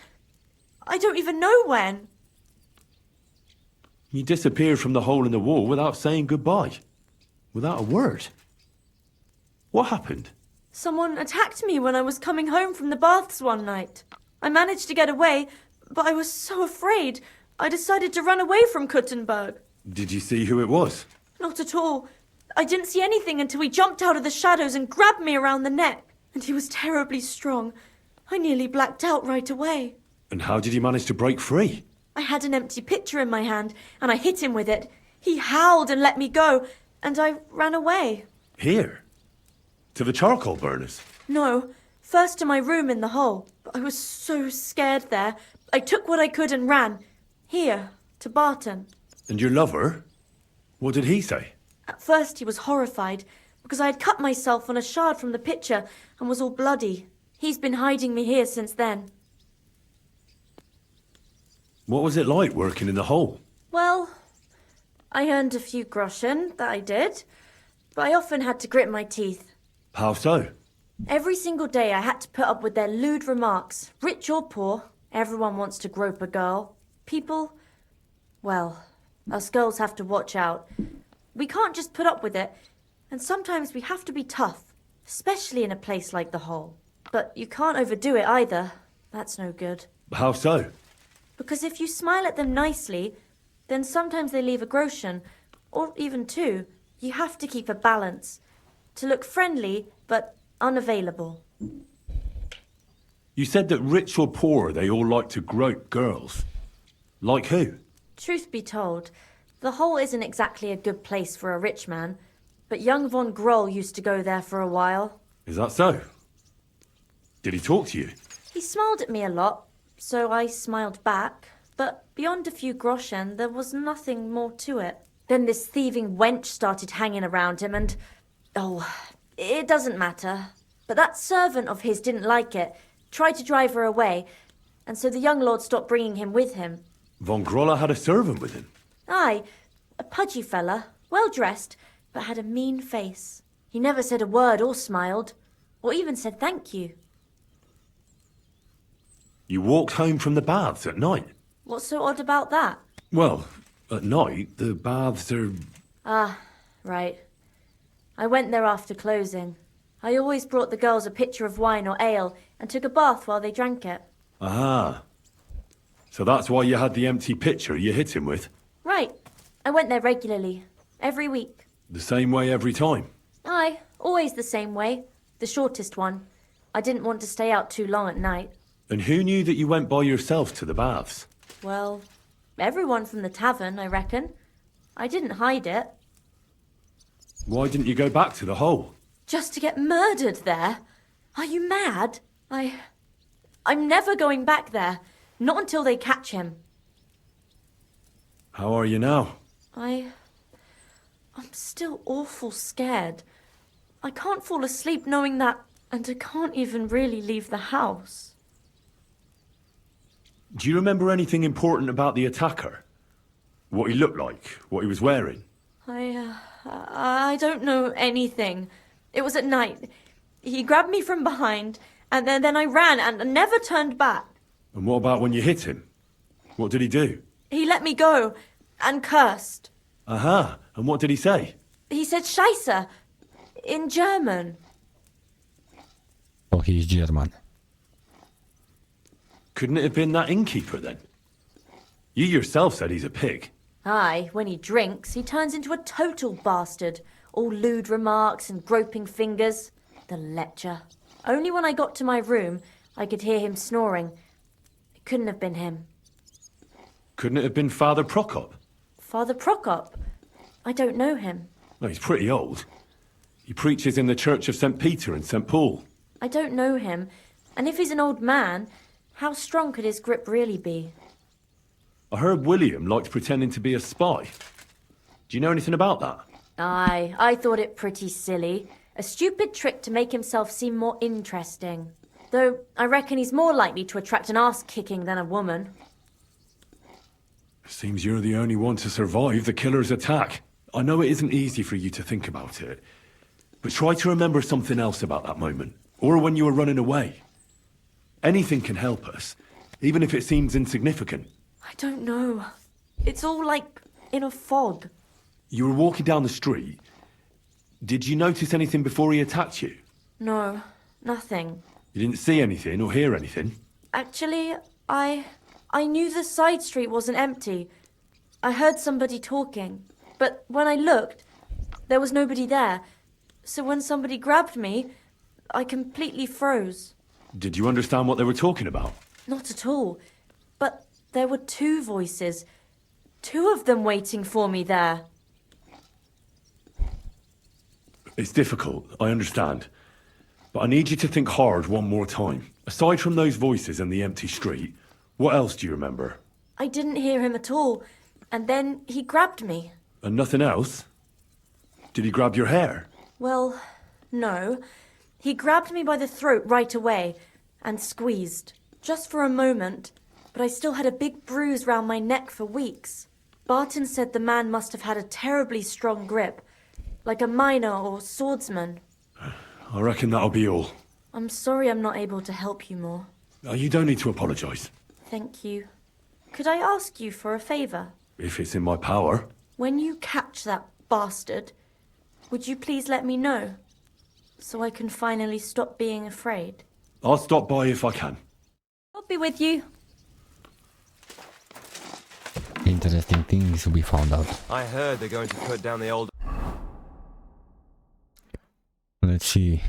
Speaker 5: I don't even know when.
Speaker 2: You disappeared from the hole in the wall without saying goodbye. Without a word. What happened?
Speaker 5: Someone attacked me when I was coming home from the baths one night. I managed to get away, but I was so afraid. I decided to run away from Kuttenberg.
Speaker 2: Did you see who it was?
Speaker 5: Not at all. I didn't see anything until he jumped out of the shadows and grabbed me around the neck. And he was terribly strong. I nearly blacked out right away.
Speaker 2: And how did you manage to break free?
Speaker 5: I had an empty pitcher in my hand, and I hit him with it. He howled and let me go, and I ran away.
Speaker 2: Here? To the charcoal burners?
Speaker 5: No, first to my room in the hole. But I was so scared there. I took what I could and ran. Here, to Barton.
Speaker 2: And your lover? What did he say?
Speaker 5: At first he was horrified, because I had cut myself on a shard from the pitcher and was all bloody. He's been hiding me here since then.
Speaker 2: What was it like working in the hole?
Speaker 5: Well, I earned a few groschen, that I did. But I often had to grit my teeth.
Speaker 2: How so?
Speaker 5: Every single day I had to put up with their lewd remarks. Rich or poor, everyone wants to grope a girl. People, well, us girls have to watch out. We can't just put up with it, and sometimes we have to be tough, especially in a place like the hole. But you can't overdo it either. That's no good.
Speaker 2: How so?
Speaker 5: Because if you smile at them nicely, then sometimes they leave a groschen, or even two. You have to keep a balance. To look friendly, but unavailable.
Speaker 2: You said that rich or poor, they all like to grope girls. Like who?
Speaker 5: Truth be told, the hole isn't exactly a good place for a rich man, but young von Groll used to go there for a while.
Speaker 2: Is that so? Did he talk to you?
Speaker 5: He smiled at me a lot, so I smiled back, but beyond a few groschen, there was nothing more to it. Then this thieving wench started hanging around him and... oh, it doesn't matter. But that servant of his didn't like it, tried to drive her away, and so the young lord stopped bringing him with him.
Speaker 2: Von Groller had a servant with him?
Speaker 5: Aye, a pudgy fella, well-dressed, but had a mean face. He never said a word or smiled, or even said thank you.
Speaker 2: You walked home from the baths at night?
Speaker 5: What's so odd about that?
Speaker 2: Well, at night, the baths are...
Speaker 5: Ah, right. I went there after closing. I always brought the girls a pitcher of wine or ale and took a bath while they drank it.
Speaker 2: Ah. So that's why you had the empty pitcher you hit him with?
Speaker 5: Right. I went there regularly. Every week.
Speaker 2: The same way every time?
Speaker 5: Aye, always the same way. The shortest one. I didn't want to stay out too long at night.
Speaker 2: And who knew that you went by yourself to the baths?
Speaker 5: Well, everyone from the tavern, I reckon. I didn't hide it.
Speaker 2: Why didn't you go back to the hole?
Speaker 5: Just to get murdered there? Are you mad? I'm never going back there. Not until they catch him.
Speaker 2: How are you now?
Speaker 5: I'm still awful scared. I can't fall asleep knowing that, and I can't even really leave the house.
Speaker 2: Do you remember anything important about the attacker? What he looked like? What he was wearing?
Speaker 5: I don't know anything. It was at night. He grabbed me from behind, and then I ran and never turned back.
Speaker 2: And what about when you hit him? What did he do?
Speaker 5: He let me go, and cursed.
Speaker 2: Aha, and what did he say?
Speaker 5: He said Scheisse in German.
Speaker 1: Oh, he's German.
Speaker 2: Couldn't it have been that innkeeper then? You yourself said he's a pig.
Speaker 5: Aye, when he drinks, he turns into a total bastard. All lewd remarks and groping fingers. The lecher. Only when I got to my room, I could hear him snoring. It couldn't have been him.
Speaker 2: Couldn't it have been Father Prokop?
Speaker 5: Father Prokop? I don't know him.
Speaker 2: Well, he's pretty old. He preaches in the Church of St. Peter and St. Paul.
Speaker 5: I don't know him. And if he's an old man, how strong could his grip really be?
Speaker 2: I heard William liked pretending to be a spy. Do you know anything about that?
Speaker 5: Aye, I thought it pretty silly. A stupid trick to make himself seem more interesting. Though I reckon he's more likely to attract an ass-kicking than a woman.
Speaker 2: Seems you're the only one to survive the killer's attack. I know it isn't easy for you to think about it, but try to remember something else about that moment, or when you were running away. Anything can help us, even if it seems insignificant.
Speaker 5: I don't know. It's all like in a fog.
Speaker 2: You were walking down the street. Did you notice anything before he attacked you?
Speaker 5: No, nothing.
Speaker 2: You didn't see anything or hear anything?
Speaker 5: Actually, I knew the side street wasn't empty. I heard somebody talking, but when I looked, there was nobody there. So when somebody grabbed me, I completely froze.
Speaker 2: Did you understand what they were talking about?
Speaker 5: Not at all. But there were two voices. Two of them waiting for me there.
Speaker 2: It's difficult, I understand. But I need you to think hard one more time. Aside from those voices and the empty street, what else do you remember?
Speaker 5: I didn't hear him at all. And then he grabbed me.
Speaker 2: And nothing else? Did he grab your hair?
Speaker 5: Well, no. He grabbed me by the throat right away and squeezed. Just for a moment. But I still had a big bruise round my neck for weeks. Barton said the man must have had a terribly strong grip. Like a miner or swordsman.
Speaker 2: I reckon that'll be all.
Speaker 5: I'm sorry I'm not able to help you more.
Speaker 2: You don't need to apologise.
Speaker 5: Thank you. Could I ask you for a favour?
Speaker 2: If it's in my power.
Speaker 5: When you catch that bastard, would you please let me know? So I can finally stop being afraid.
Speaker 2: I'll stop by if I can.
Speaker 5: I'll be with you.
Speaker 1: Interesting things we found out.
Speaker 14: I heard they're going to put down the old...
Speaker 1: Let's see.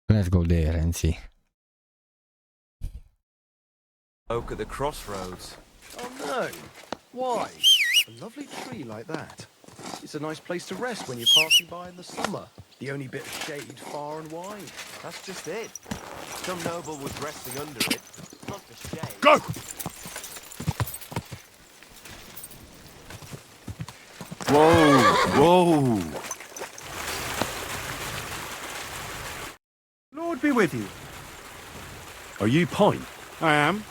Speaker 1: Let's go there and see.
Speaker 14: Oak at the crossroads.
Speaker 15: Oh no! Why? A lovely tree like that. It's a nice place to rest when you're passing by in the summer. The only bit of shade far and wide.
Speaker 14: That's just it. Some noble was resting under it. Not the shade.
Speaker 2: Go! Whoa! Whoa!
Speaker 16: Lord be with you.
Speaker 2: Are you Pint?
Speaker 16: I am.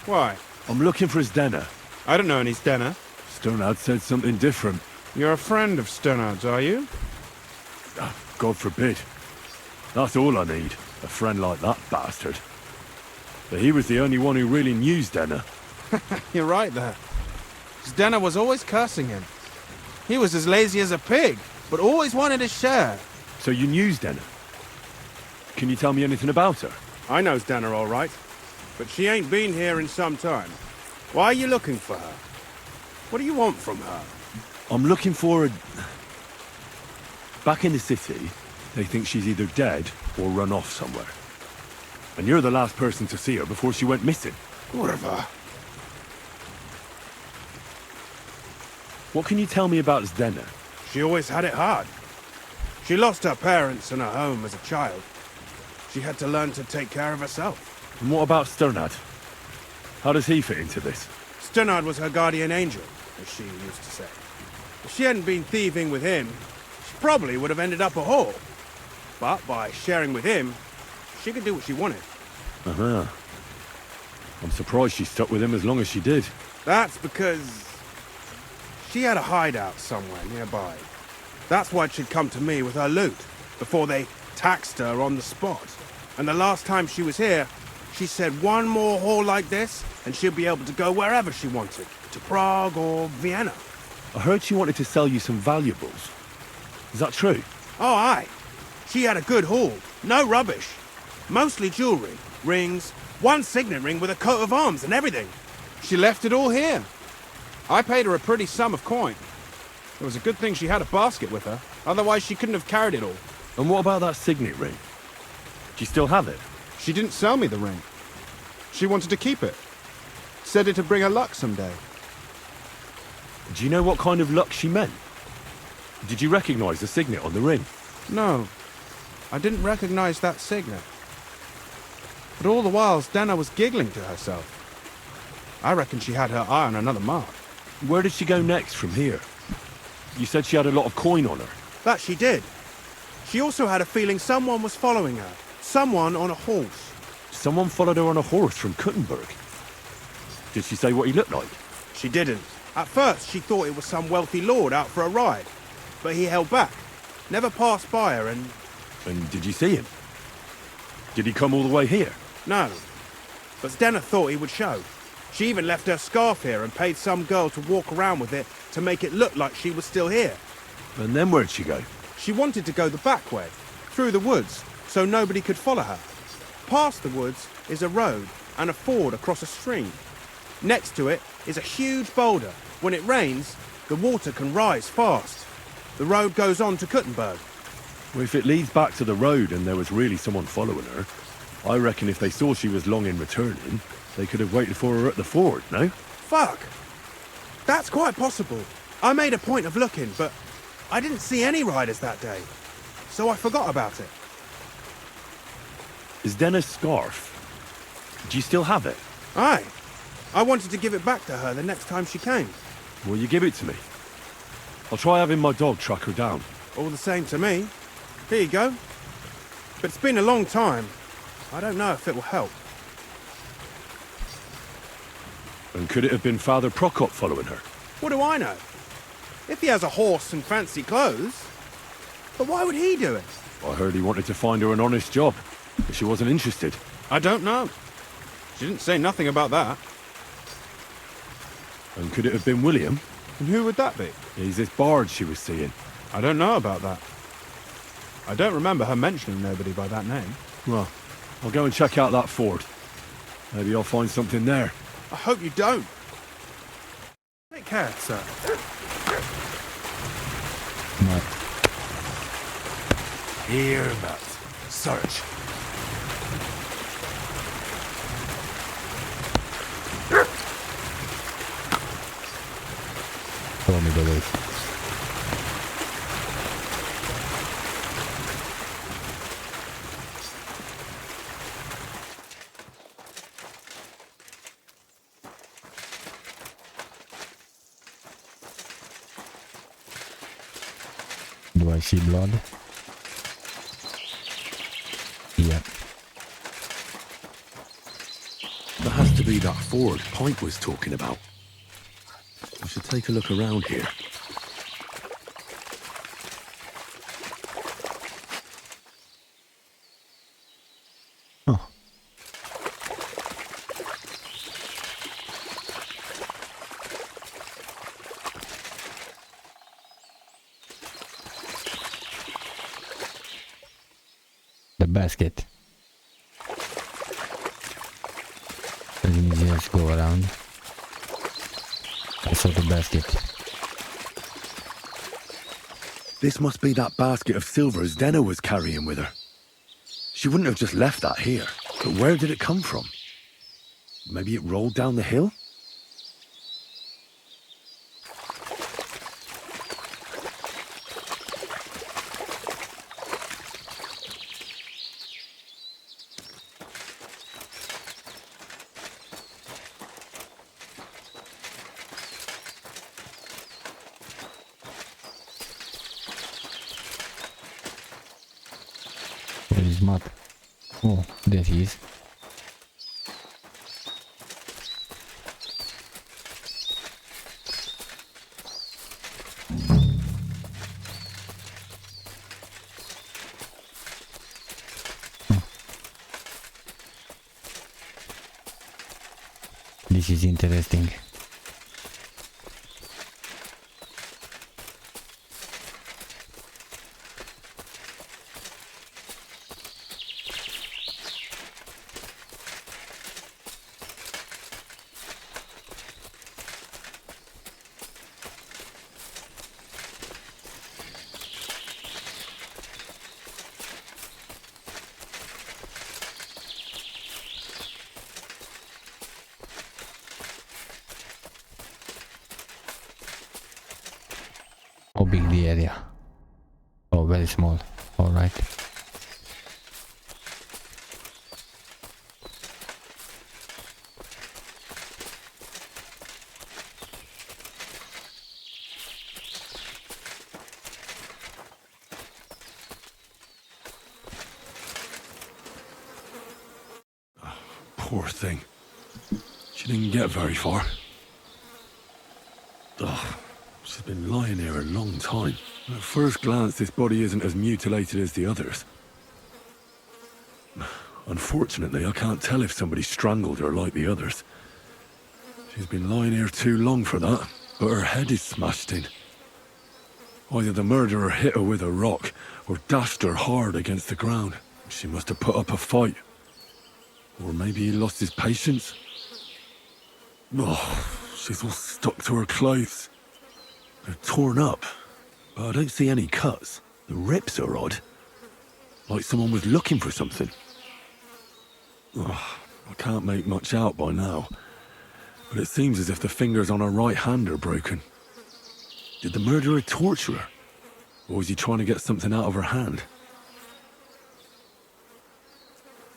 Speaker 16: Why?
Speaker 2: I'm looking for his Denner.
Speaker 16: I don't know any Stenner.
Speaker 2: Sternad said something different.
Speaker 16: You're a friend of Sternard's, are you?
Speaker 2: God forbid. That's all I need. A friend like that bastard. But he was the only one who really knew Denner.
Speaker 16: You're right there. Stenner was always cursing him. He was as lazy as a pig, but always wanted his share.
Speaker 2: So you knew Denner? Can you tell me anything about her?
Speaker 16: I know Stenner all right, but she ain't been here in some time. Why are you looking for her? What do you want from her?
Speaker 2: I'm looking for a... Back in the city, they think she's either dead or run off somewhere. And you're the last person to see her before she went missing.
Speaker 16: Whatever.
Speaker 2: What can you tell me about Zdenna?
Speaker 16: She always had it hard. She lost her parents and her home as a child. She had to learn to take care of herself.
Speaker 2: And what about Sternad? How does he fit into this?
Speaker 16: Sternard was her guardian angel, as she used to say. If she hadn't been thieving with him, she probably would have ended up a whore. But by sharing with him, she could do what she wanted.
Speaker 2: Uh-huh. I'm surprised she stuck with him as long as she did.
Speaker 16: That's because she had a hideout somewhere nearby. That's why she'd come to me with her loot, before they taxed her on the spot. And the last time she was here, she said one more haul like this, and she'll be able to go wherever she wanted, to Prague or Vienna.
Speaker 2: I heard she wanted to sell you some valuables. Is that true?
Speaker 16: Oh, aye. She had a good haul. No rubbish. Mostly jewellery, rings, one signet ring with a coat of arms and everything.
Speaker 15: She left it all here. I paid her a pretty sum of coin. It was a good thing she had a basket with her, otherwise she couldn't have carried it all.
Speaker 2: And what about that signet ring? Do you still have it?
Speaker 15: She didn't sell me the ring. She wanted to keep it. Said it'd bring her luck someday.
Speaker 2: Do you know what kind of luck she meant? Did you recognize the signet on the ring?
Speaker 15: No, I didn't recognize that signet. But all the while, Stena was giggling to herself. I reckon she had her eye on another mark.
Speaker 2: Where did she go next from here? You said she had a lot of coin on her.
Speaker 16: That she did. She also had a feeling someone was following her. Someone on a horse.
Speaker 2: Someone followed her on a horse from Kuttenberg. Did she say what he looked like?
Speaker 16: She didn't. At first, she thought it was some wealthy lord out for a ride. But he held back. Never passed by her and...
Speaker 2: And did you see him? Did he come all the way here?
Speaker 16: No. But Stena thought he would show. She even left her scarf here and paid some girl to walk around with it to make it look like she was still here.
Speaker 2: And then where'd she go?
Speaker 16: She wanted to go the back way, through the woods, so nobody could follow her. Past the woods is a road and a ford across a stream. Next to it is a huge boulder. When it rains, the water can rise fast. The road goes on to Kuttenberg.
Speaker 2: Well, if it leads back to the road and there was really someone following her, I reckon if they saw she was long in returning, they could have waited for her at the ford, no?
Speaker 16: Fuck! That's quite possible. I made a point of looking, but I didn't see any riders that day, so I forgot about it.
Speaker 2: Is Denna's scarf? Do you still have it?
Speaker 16: Aye. I wanted to give it back to her the next time she came.
Speaker 2: Will you give it to me? I'll try having my dog track her down.
Speaker 16: All the same to me. Here you go. But it's been a long time. I don't know if it will help.
Speaker 2: And could it have been Father Prokop following her?
Speaker 16: What do I know? If he has a horse and fancy clothes. But why would he do it?
Speaker 2: I heard he wanted to find her an honest job, but she wasn't interested.
Speaker 15: I don't know. She didn't say nothing about that.
Speaker 2: And could it have been William?
Speaker 15: And who would that be?
Speaker 2: He's this bard she was seeing.
Speaker 15: I don't know about that. I don't remember her mentioning nobody by that name.
Speaker 2: Well, I'll go and check out that ford. Maybe I'll find something there.
Speaker 16: I hope you don't. Take care, sir.
Speaker 1: No.
Speaker 2: Here, Matt. Search.
Speaker 1: Show me the way. Do I see blood? Yeah.
Speaker 2: That has to be that ford Pike was talking about. I should take a look around here.
Speaker 1: Oh. The basket. Let me just go around. I saw the basket.
Speaker 2: This must be that basket of silver Denna was carrying with her. She wouldn't have just left that here. But where did it come from? Maybe it rolled down the hill?
Speaker 1: Where is Matt? Oh, there he is. This is interesting. How big the area? Oh, very small. Alright.
Speaker 2: Poor thing. She didn't get very far. Ugh. She's been lying here a long time. At first glance, this body isn't as mutilated as the others. Unfortunately, I can't tell if somebody strangled her like the others. She's been lying here too long for that, but her head is smashed in. Either the murderer hit her with a rock, or dashed her hard against the ground. She must have put up a fight. Or maybe he lost his patience. Oh, she's all stuck to her clothes. They're torn up, but I don't see any cuts. The rips are odd. Like someone was looking for something. Oh, I can't make much out by now, but it seems as if the fingers on her right hand are broken. Did the murderer torture her? Or was he trying to get something out of her hand?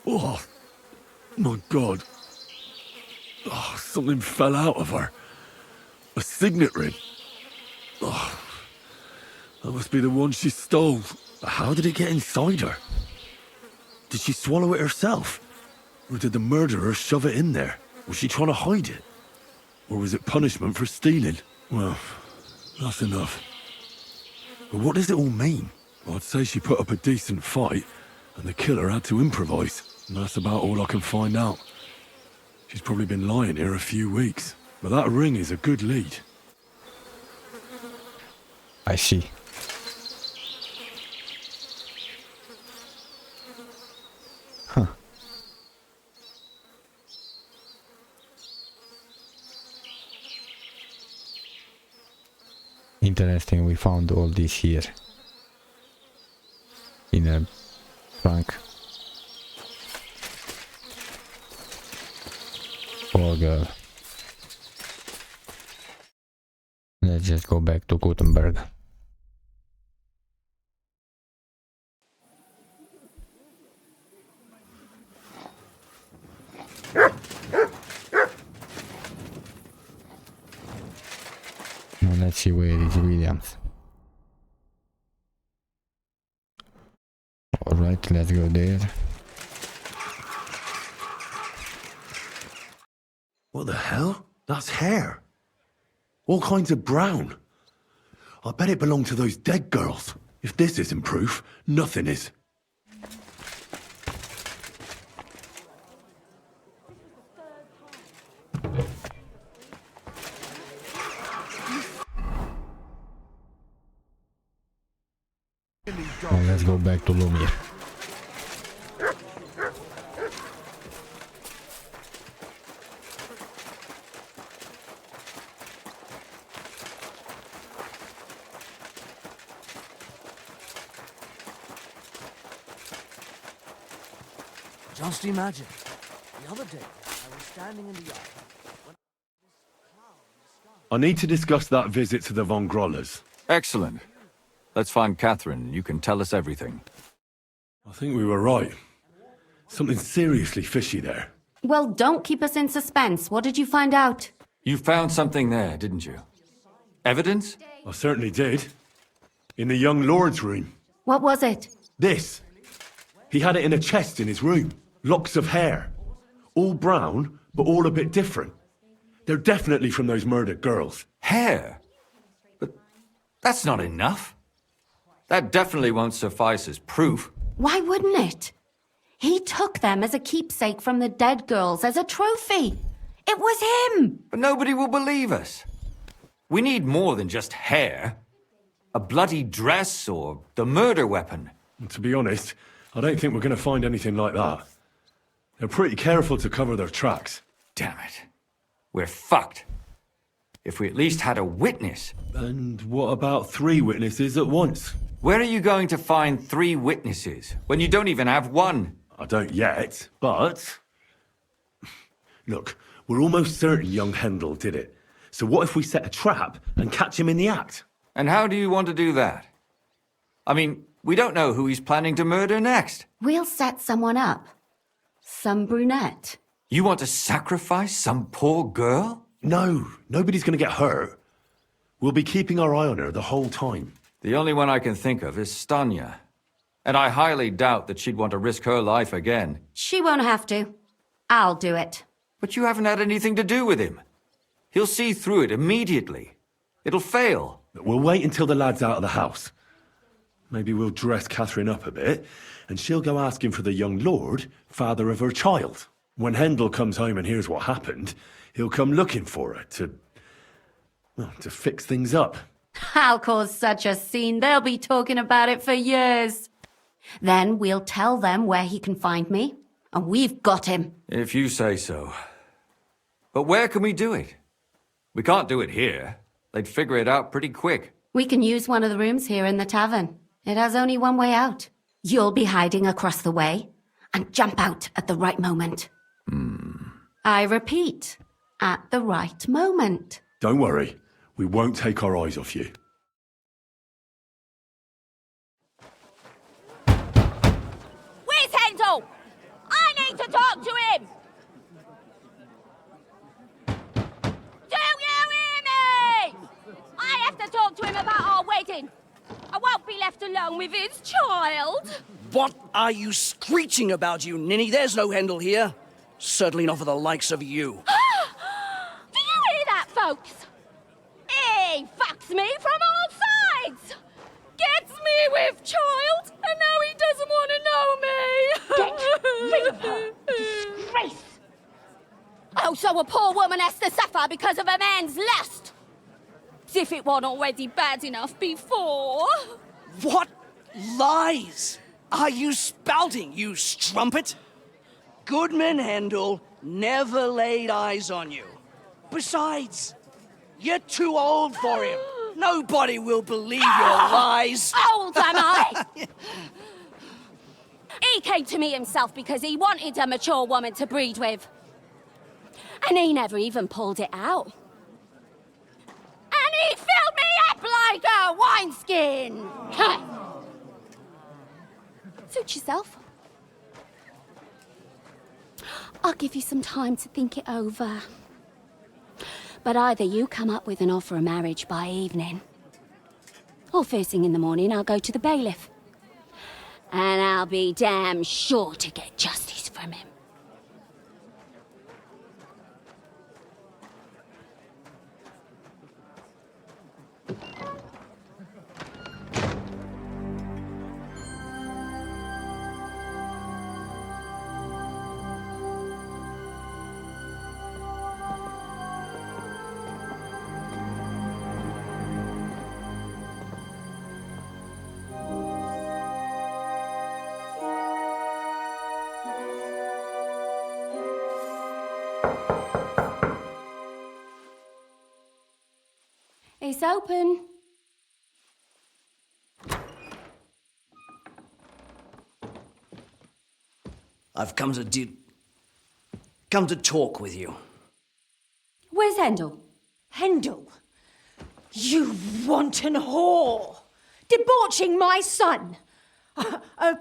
Speaker 2: Oh, my God. Oh, something fell out of her. A signet ring. Oh, that must be the one she stole. But how did it get inside her? Did she swallow it herself? Or did the murderer shove it in there? Was she trying to hide it? Or was it punishment for stealing? Well, that's enough. But what does it all mean? I'd say she put up a decent fight, and the killer had to improvise. And that's about all I can find out. She's probably been lying here a few weeks. But that ring is a good lead.
Speaker 1: I see. Huh. Interesting, we found all this here. In a trunk. Poor girl. Let's just go back to Gutenberg. Now let's see where is Williams. Alright, let's go there.
Speaker 2: What the hell? That's hair. All kinds of brown. I bet it belonged to those dead girls. If this isn't proof, nothing is.
Speaker 1: Now let's go back to Lumir.
Speaker 11: Just imagine, the other day I was standing in the yard.
Speaker 2: I need to discuss that visit to the Von Grollers.
Speaker 8: Excellent. Let's find Catherine. You can tell us everything.
Speaker 2: I think we were right. Something seriously fishy there.
Speaker 3: Well, don't keep us in suspense. What did you find out?
Speaker 8: You found something there, didn't you? Evidence?
Speaker 2: I certainly did. In the young lord's room.
Speaker 3: What was it?
Speaker 2: This. He had it in a chest in his room. Locks of hair. All brown, but all a bit different. They're definitely from those murdered girls.
Speaker 8: Hair? But that's not enough. That definitely won't suffice as proof.
Speaker 3: Why wouldn't it? He took them as a keepsake from the dead girls, as a trophy. It was him!
Speaker 8: But nobody will believe us. We need more than just hair. A bloody dress or the murder weapon.
Speaker 2: To be honest, I don't think we're going to find anything like that. They're pretty careful to cover their tracks.
Speaker 8: Damn it. We're fucked. If we at least had a witness.
Speaker 2: And what about 3 witnesses at once?
Speaker 8: Where are you going to find 3 witnesses when you don't even have one?
Speaker 2: I don't yet, but... Look, we're almost certain young Hendel did it. So what if we set a trap and catch him in the act?
Speaker 8: And how do you want to do that? I mean, we don't know who he's planning to murder next.
Speaker 3: We'll set someone up. Some brunette.
Speaker 8: You want to sacrifice some poor girl?
Speaker 2: No, nobody's going to get hurt. We'll be keeping our eye on her the whole time.
Speaker 8: The only one I can think of is Stanya. And I highly doubt that she'd want to risk her life again.
Speaker 3: She won't have to. I'll do it.
Speaker 8: But you haven't had anything to do with him. He'll see through it immediately. It'll fail.
Speaker 2: We'll wait until the lad's out of the house. Maybe we'll dress Catherine up a bit, and she'll go asking for the young lord, father of her child. When Hendel comes home and hears what happened, he'll come looking for her to fix things up.
Speaker 3: I'll cause such a scene, they'll be talking about it for years. Then we'll tell them where he can find me, and we've got him.
Speaker 8: If you say so. But where can we do it? We can't do it here. They'd figure it out pretty quick.
Speaker 3: We can use one of the rooms here in the tavern. It has only one way out. You'll be hiding across the way, and jump out at the right moment. I repeat, at the right moment.
Speaker 2: Don't worry, we won't take our eyes off you.
Speaker 12: Where's Hendel? I need to talk to him! Do you hear me? I have to talk to him about our wedding. I won't be left alone with his child.
Speaker 11: What are you screeching about, you ninny? There's no Hendel here. Certainly not for the likes of you.
Speaker 12: Do you hear that, folks? He fucks me from all sides. Gets me with child, and now he doesn't want to know me. Get rid of her. Disgrace. Oh, so a poor woman has to suffer because of a man's lust. As if it wasn't already bad enough before.
Speaker 11: What lies are you spouting, you strumpet? Goodman Hendel never laid eyes on you. Besides, you're too old for him. Nobody will believe your lies.
Speaker 12: Old, am I? He came to me himself because he wanted a mature woman to breed with. And he never even pulled it out. And he filled me up like a wineskin. Suit yourself. I'll give you some time to think it over. But either you come up with an offer of marriage by evening, or first thing in the morning I'll go to the bailiff. And I'll be damn sure to get justice from him. It's open.
Speaker 11: I've come to talk with you.
Speaker 3: Where's Hendel?
Speaker 5: Hendel? You wanton whore! Debauching my son! A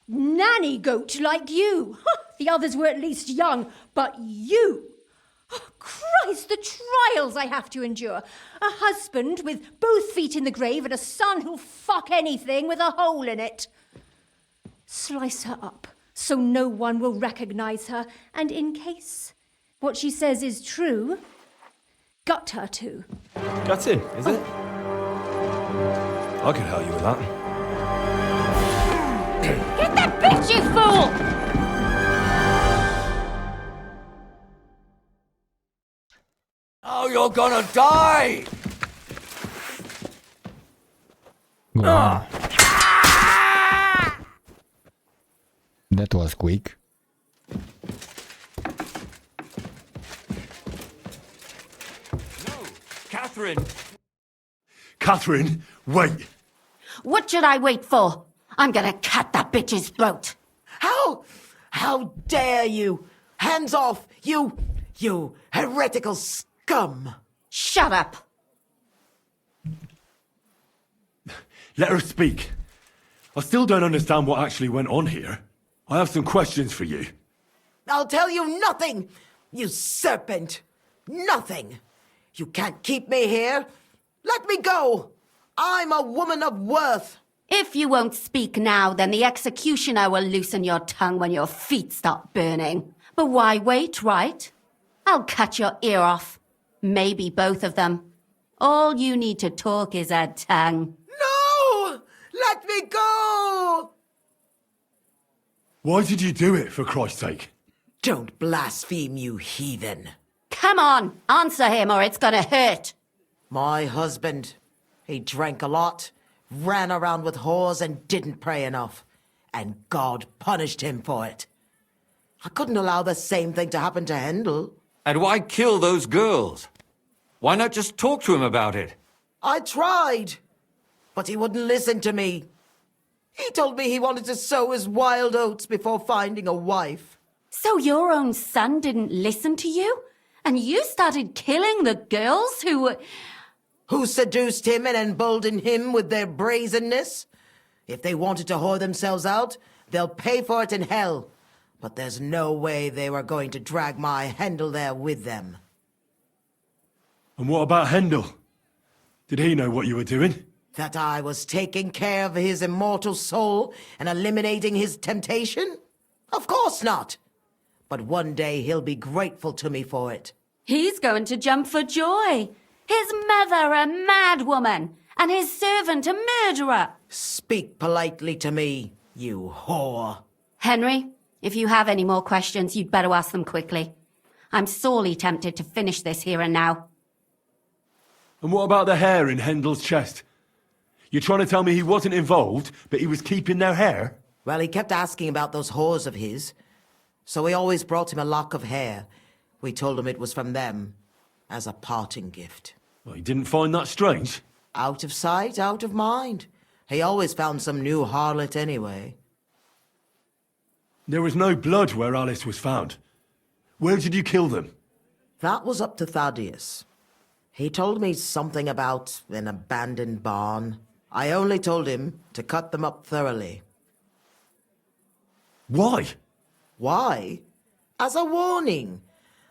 Speaker 5: nanny goat like you! The others were at least young, but you! Oh, Christ, the trials I have to endure! A husband with both feet in the grave and a son who'll fuck anything with a hole in it. Slice her up so no one will recognize her, and in case what she says is true, gut her too.
Speaker 17: Gutting, is it? I could help you with that.
Speaker 12: Get that bitch, you fool!
Speaker 8: you're gonna die!
Speaker 1: Go on. That was quick.
Speaker 8: Catherine!
Speaker 2: Catherine, wait!
Speaker 3: What should I wait for? I'm gonna cut that bitch's throat.
Speaker 18: How dare you? Hands off, you heretical scum!
Speaker 3: Shut up!
Speaker 2: Let her speak. I still don't understand what actually went on here. I have some questions for you.
Speaker 18: I'll tell you nothing, you serpent! Nothing! You can't keep me here! Let me go! I'm a woman of worth!
Speaker 3: If you won't speak now, then the executioner will loosen your tongue when your feet start burning. But why wait, right? I'll cut your ear off. Maybe both of them. All you need to talk is a tongue.
Speaker 18: No! Let me go!
Speaker 2: Why did you do it, for Christ's sake?
Speaker 18: Don't blaspheme, you heathen.
Speaker 3: Come on, answer him or it's gonna hurt.
Speaker 18: My husband, he drank a lot, ran around with whores and didn't pray enough. And God punished him for it. I couldn't allow the same thing to happen to Hendel.
Speaker 8: And why kill those girls? Why not just talk to him about it?
Speaker 18: I tried, but he wouldn't listen to me. He told me he wanted to sow his wild oats before finding a wife.
Speaker 3: So your own son didn't listen to you? And you started killing the girls
Speaker 18: who seduced him and emboldened him with their brazenness? If they wanted to whore themselves out, they'll pay for it in hell. But there's no way they were going to drag my Hendel there with them.
Speaker 2: And what about Hendel? Did he know what you were doing?
Speaker 18: That I was taking care of his immortal soul and eliminating his temptation? Of course not. But one day he'll be grateful to me for it.
Speaker 3: He's going to jump for joy. His mother a mad woman, and his servant a murderer.
Speaker 18: Speak politely to me, you whore.
Speaker 3: Henry, if you have any more questions, you'd better ask them quickly. I'm sorely tempted to finish this here and now.
Speaker 2: And what about the hair in Hendel's chest? You're trying to tell me he wasn't involved, but he was keeping their hair?
Speaker 18: Well, he kept asking about those whores of his. So we always brought him a lock of hair. We told him it was from them, as a parting gift.
Speaker 2: Well, he didn't find that strange?
Speaker 18: Out of sight, out of mind. He always found some new harlot anyway.
Speaker 2: There was no blood where Alice was found. Where did you kill them?
Speaker 18: That was up to Thaddeus. He told me something about an abandoned barn. I only told him to cut them up thoroughly.
Speaker 2: Why?
Speaker 18: Why? As a warning.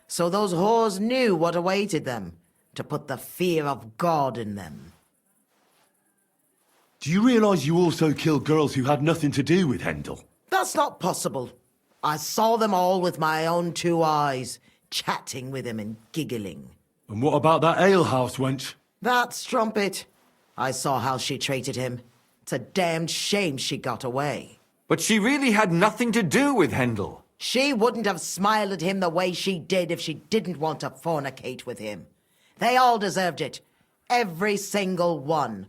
Speaker 18: So those whores knew what awaited them. To put the fear of God in them.
Speaker 2: Do you realize you also killed girls who had nothing to do with Hendel?
Speaker 18: That's not possible. I saw them all with my own 2 eyes, chatting with him and giggling.
Speaker 2: And what about that alehouse wench?
Speaker 18: That strumpet. I saw how she treated him. It's a damned shame she got away.
Speaker 8: But she really had nothing to do with Hendel.
Speaker 18: She wouldn't have smiled at him the way she did if she didn't want to fornicate with him. They all deserved it. Every single one.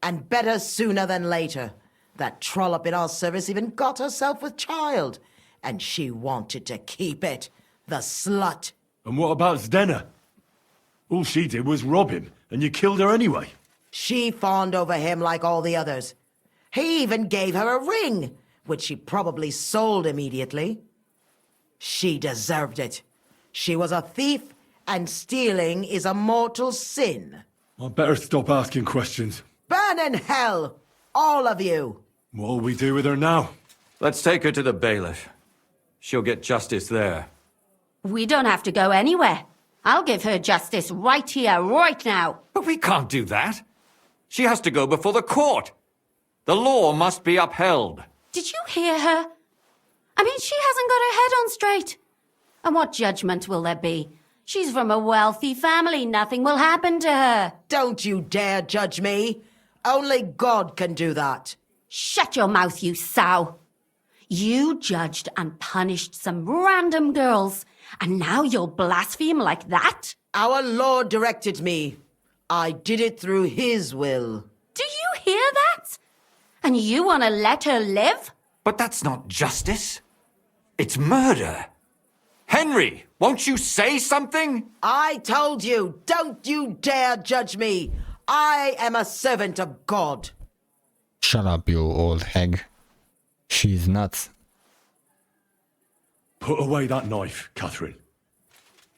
Speaker 18: And better sooner than later. That trollop in our service even got herself with child. And she wanted to keep it. The slut.
Speaker 2: And what about Zdenna? All she did was rob him, and you killed her anyway.
Speaker 18: She fawned over him like all the others. He even gave her a ring, which she probably sold immediately. She deserved it. She was a thief, and stealing is a mortal sin.
Speaker 2: I'd better stop asking questions.
Speaker 18: Burn in hell, all of you.
Speaker 2: What'll we do with her now?
Speaker 8: Let's take her to the bailiff. She'll get justice there.
Speaker 3: We don't have to go anywhere. I'll give her justice right here, right now.
Speaker 8: But we can't do that. She has to go before the court. The law must be upheld.
Speaker 3: Did you hear her? I mean, she hasn't got her head on straight. And what judgment will there be? She's from a wealthy family. Nothing will happen to her.
Speaker 18: Don't you dare judge me. Only God can do that.
Speaker 3: Shut your mouth, you sow. You judged and punished some random girls, And now you'll blaspheme like that?
Speaker 18: Our Lord directed me. I did it through his will.
Speaker 3: Do you hear that? And you want to let her live?
Speaker 8: But that's not justice. It's murder. Henry, won't you say something?
Speaker 18: I told you, don't you dare judge me. I am a servant of God.
Speaker 1: Shut up, you old hag. She's nuts.
Speaker 2: Put away that knife, Catherine.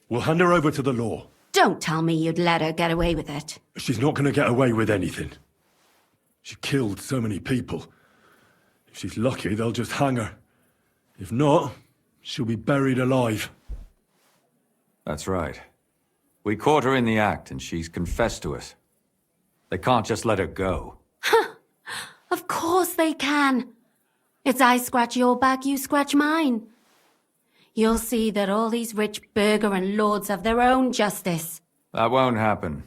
Speaker 2: We'll hand her over to the law.
Speaker 3: Don't tell me you'd let her get away with it.
Speaker 2: She's not going to get away with anything. She killed so many people. If she's lucky, they'll just hang her. If not, she'll be buried alive.
Speaker 8: That's right. We caught her in the act and she's confessed to us. They can't just let her go.
Speaker 3: Of course they can. It's I scratch your back, you scratch mine. You'll see that all these rich burgher and lords have their own justice.
Speaker 8: That won't happen.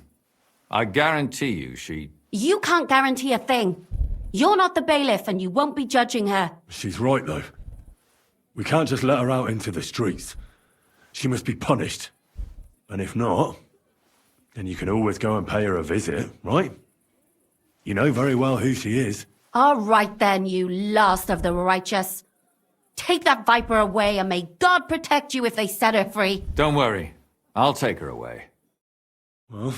Speaker 8: I guarantee you she...
Speaker 3: You can't guarantee a thing. You're not the bailiff and you won't be judging her.
Speaker 2: She's right, though. We can't just let her out into the streets. She must be punished. And if not, then you can always go and pay her a visit, right? You know very well who she is.
Speaker 3: All right then, you last of the righteous. Take that viper away and may God protect you if they set her free.
Speaker 8: Don't worry. I'll take her away.
Speaker 2: Well,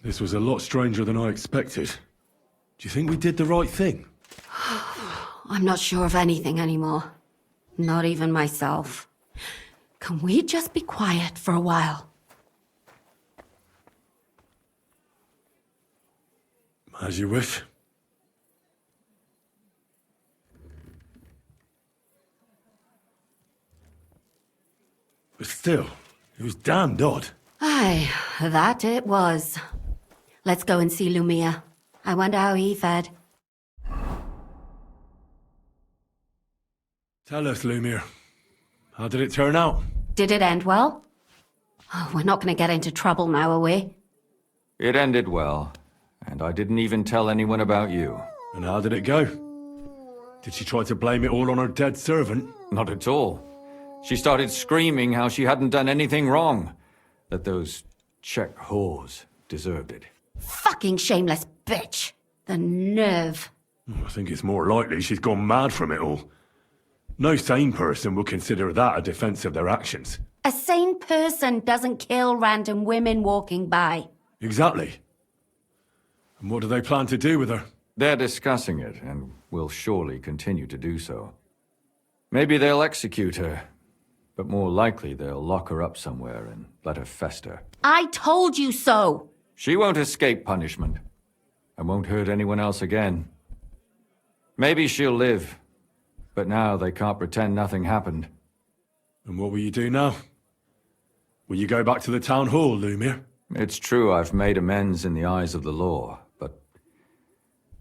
Speaker 2: this was a lot stranger than I expected. Do you think we did the right thing?
Speaker 3: I'm not sure of anything anymore. Not even myself. Can we just be quiet for a while?
Speaker 2: As you wish. But still, it was damned odd.
Speaker 3: Aye, that it was. Let's go and see Lumia. I wonder how he fared.
Speaker 2: Tell us, Lumir. How did it turn out?
Speaker 3: Did it end well? Oh, we're not going to get into trouble now, are we?
Speaker 8: It ended well, and I didn't even tell anyone about you.
Speaker 2: And how did it go? Did she try to blame it all on her dead servant?
Speaker 8: Not at all. She started screaming how she hadn't done anything wrong. That those Czech whores deserved it.
Speaker 3: Fucking shameless bitch. The nerve.
Speaker 2: I think it's more likely she's gone mad from it all. No sane person will consider that a defense of their actions.
Speaker 3: A sane person doesn't kill random women walking by.
Speaker 2: Exactly. And what do they plan to do with her?
Speaker 8: They're discussing it, and will surely continue to do so. Maybe they'll execute her, but more likely they'll lock her up somewhere and let her fester.
Speaker 3: I told you so!
Speaker 8: She won't escape punishment, and won't hurt anyone else again. Maybe she'll live, but now they can't pretend nothing happened.
Speaker 2: And what will you do now? Will you go back to the town hall, Lumir?
Speaker 8: It's true I've made amends in the eyes of the law, but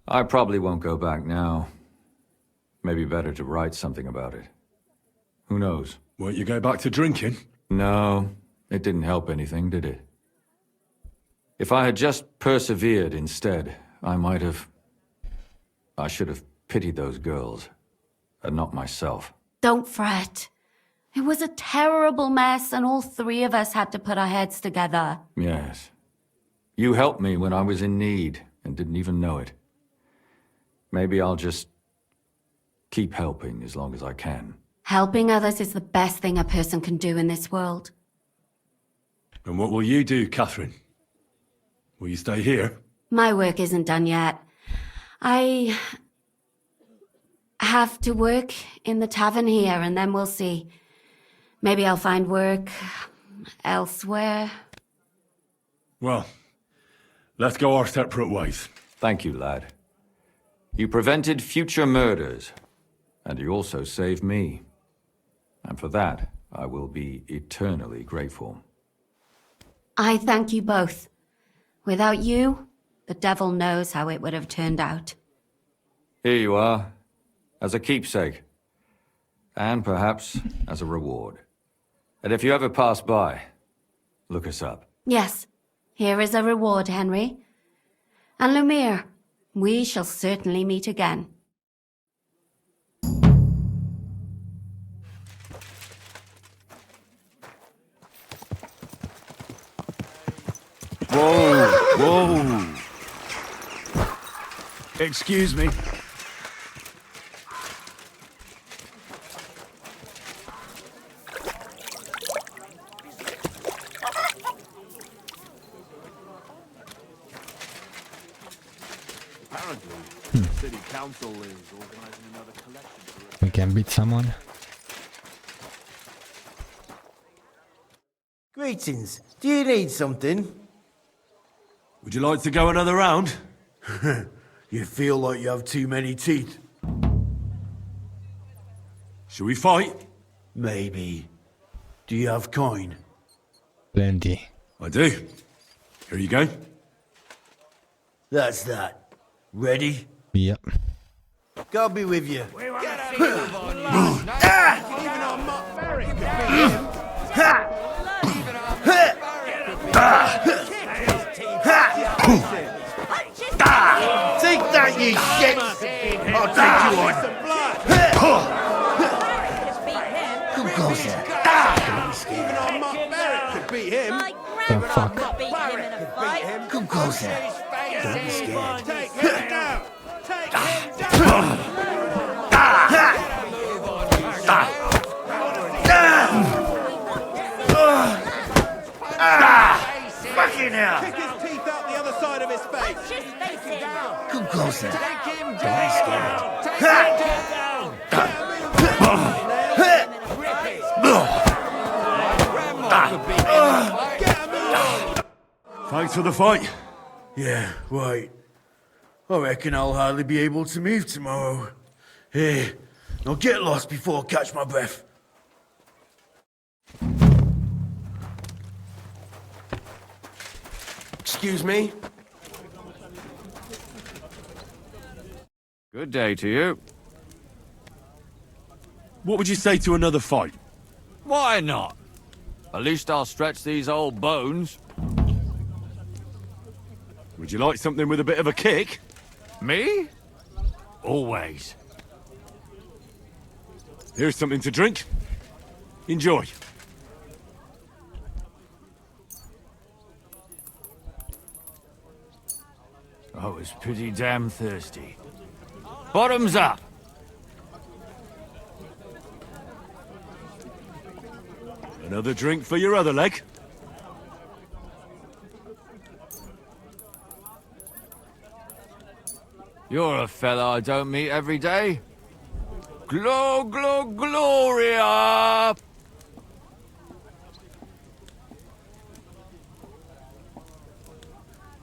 Speaker 8: I probably won't go back now. Maybe better to write something about it. Who knows?
Speaker 2: Won't you go back to drinking?
Speaker 8: No, it didn't help anything, did it? If I had just persevered instead, I should have pitied those girls, and not myself.
Speaker 3: Don't fret. It was a terrible mess and all three of us had to put our heads together.
Speaker 8: Yes. You helped me when I was in need, and didn't even know it. Maybe I'll just keep helping as long as I can.
Speaker 3: Helping others is the best thing a person can do in this world.
Speaker 2: And what will you do, Catherine? Will you stay here?
Speaker 3: My work isn't done yet. I have to work in the tavern here, and then we'll see. Maybe I'll find work elsewhere.
Speaker 2: Well, let's go our separate ways.
Speaker 8: Thank you, lad. You prevented future murders, and you also saved me. And for that, I will be eternally grateful.
Speaker 3: I thank you both. Without you, the devil knows how it would have turned out.
Speaker 8: Here you are, as a keepsake, and perhaps as a reward. And if you ever pass by, look us up.
Speaker 3: Yes, here is a reward, Henry. And Lumir, we shall certainly meet again.
Speaker 7: Whoa! Excuse me. Apparently, the city council is organizing another collection for
Speaker 1: We can beat someone.
Speaker 19: Greetings. Do you need something?
Speaker 2: Would you like to go another round?
Speaker 19: You feel like you have too many teeth.
Speaker 2: Shall we fight?
Speaker 19: Maybe. Do you have coin?
Speaker 1: Plenty.
Speaker 2: I do. Here you go.
Speaker 19: That's that. Ready?
Speaker 1: Yep.
Speaker 19: God be with you. Take that, you shit! I'll take you on. Come closer.
Speaker 16: Could beat him.
Speaker 1: The fuck?
Speaker 19: Come closer. Don't be scared.
Speaker 16: Take him down. Take him
Speaker 19: Fucking hell!
Speaker 16: Kick his teeth out the other side of his face.
Speaker 19: Come closer. Don't be scared.
Speaker 2: Thanks for the fight.
Speaker 19: Yeah, right. I reckon I'll hardly be able to move tomorrow. Here, I'll get lost before I catch my breath. Excuse me?
Speaker 8: Good day to you.
Speaker 2: What would you say to another fight?
Speaker 8: Why not? At least I'll stretch these old bones.
Speaker 2: Would you like something with a bit of a kick?
Speaker 8: Me? Always.
Speaker 2: Here's something to drink. Enjoy.
Speaker 8: I was pretty damn thirsty. Bottoms up!
Speaker 2: Another drink for your other leg.
Speaker 8: You're a fella I don't meet every day. Gloria!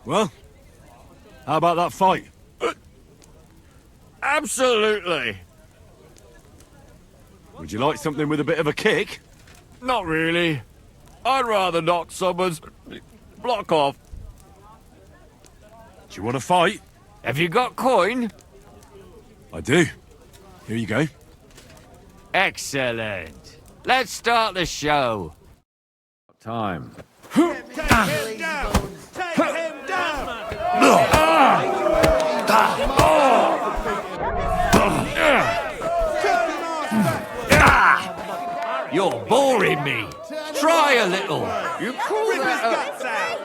Speaker 2: Well, how about that fight?
Speaker 8: Absolutely.
Speaker 2: Would you like something with a bit of a kick?
Speaker 8: Not really. I'd rather knock someone's block off.
Speaker 2: Do you want to fight?
Speaker 8: Have you got coin?
Speaker 2: I do. Here you go.
Speaker 8: Excellent. Let's start the show.
Speaker 17: Time.
Speaker 16: Take him down. Take him down.
Speaker 8: You're boring me. Try a little. You call
Speaker 16: Rip his
Speaker 8: that
Speaker 16: guts out.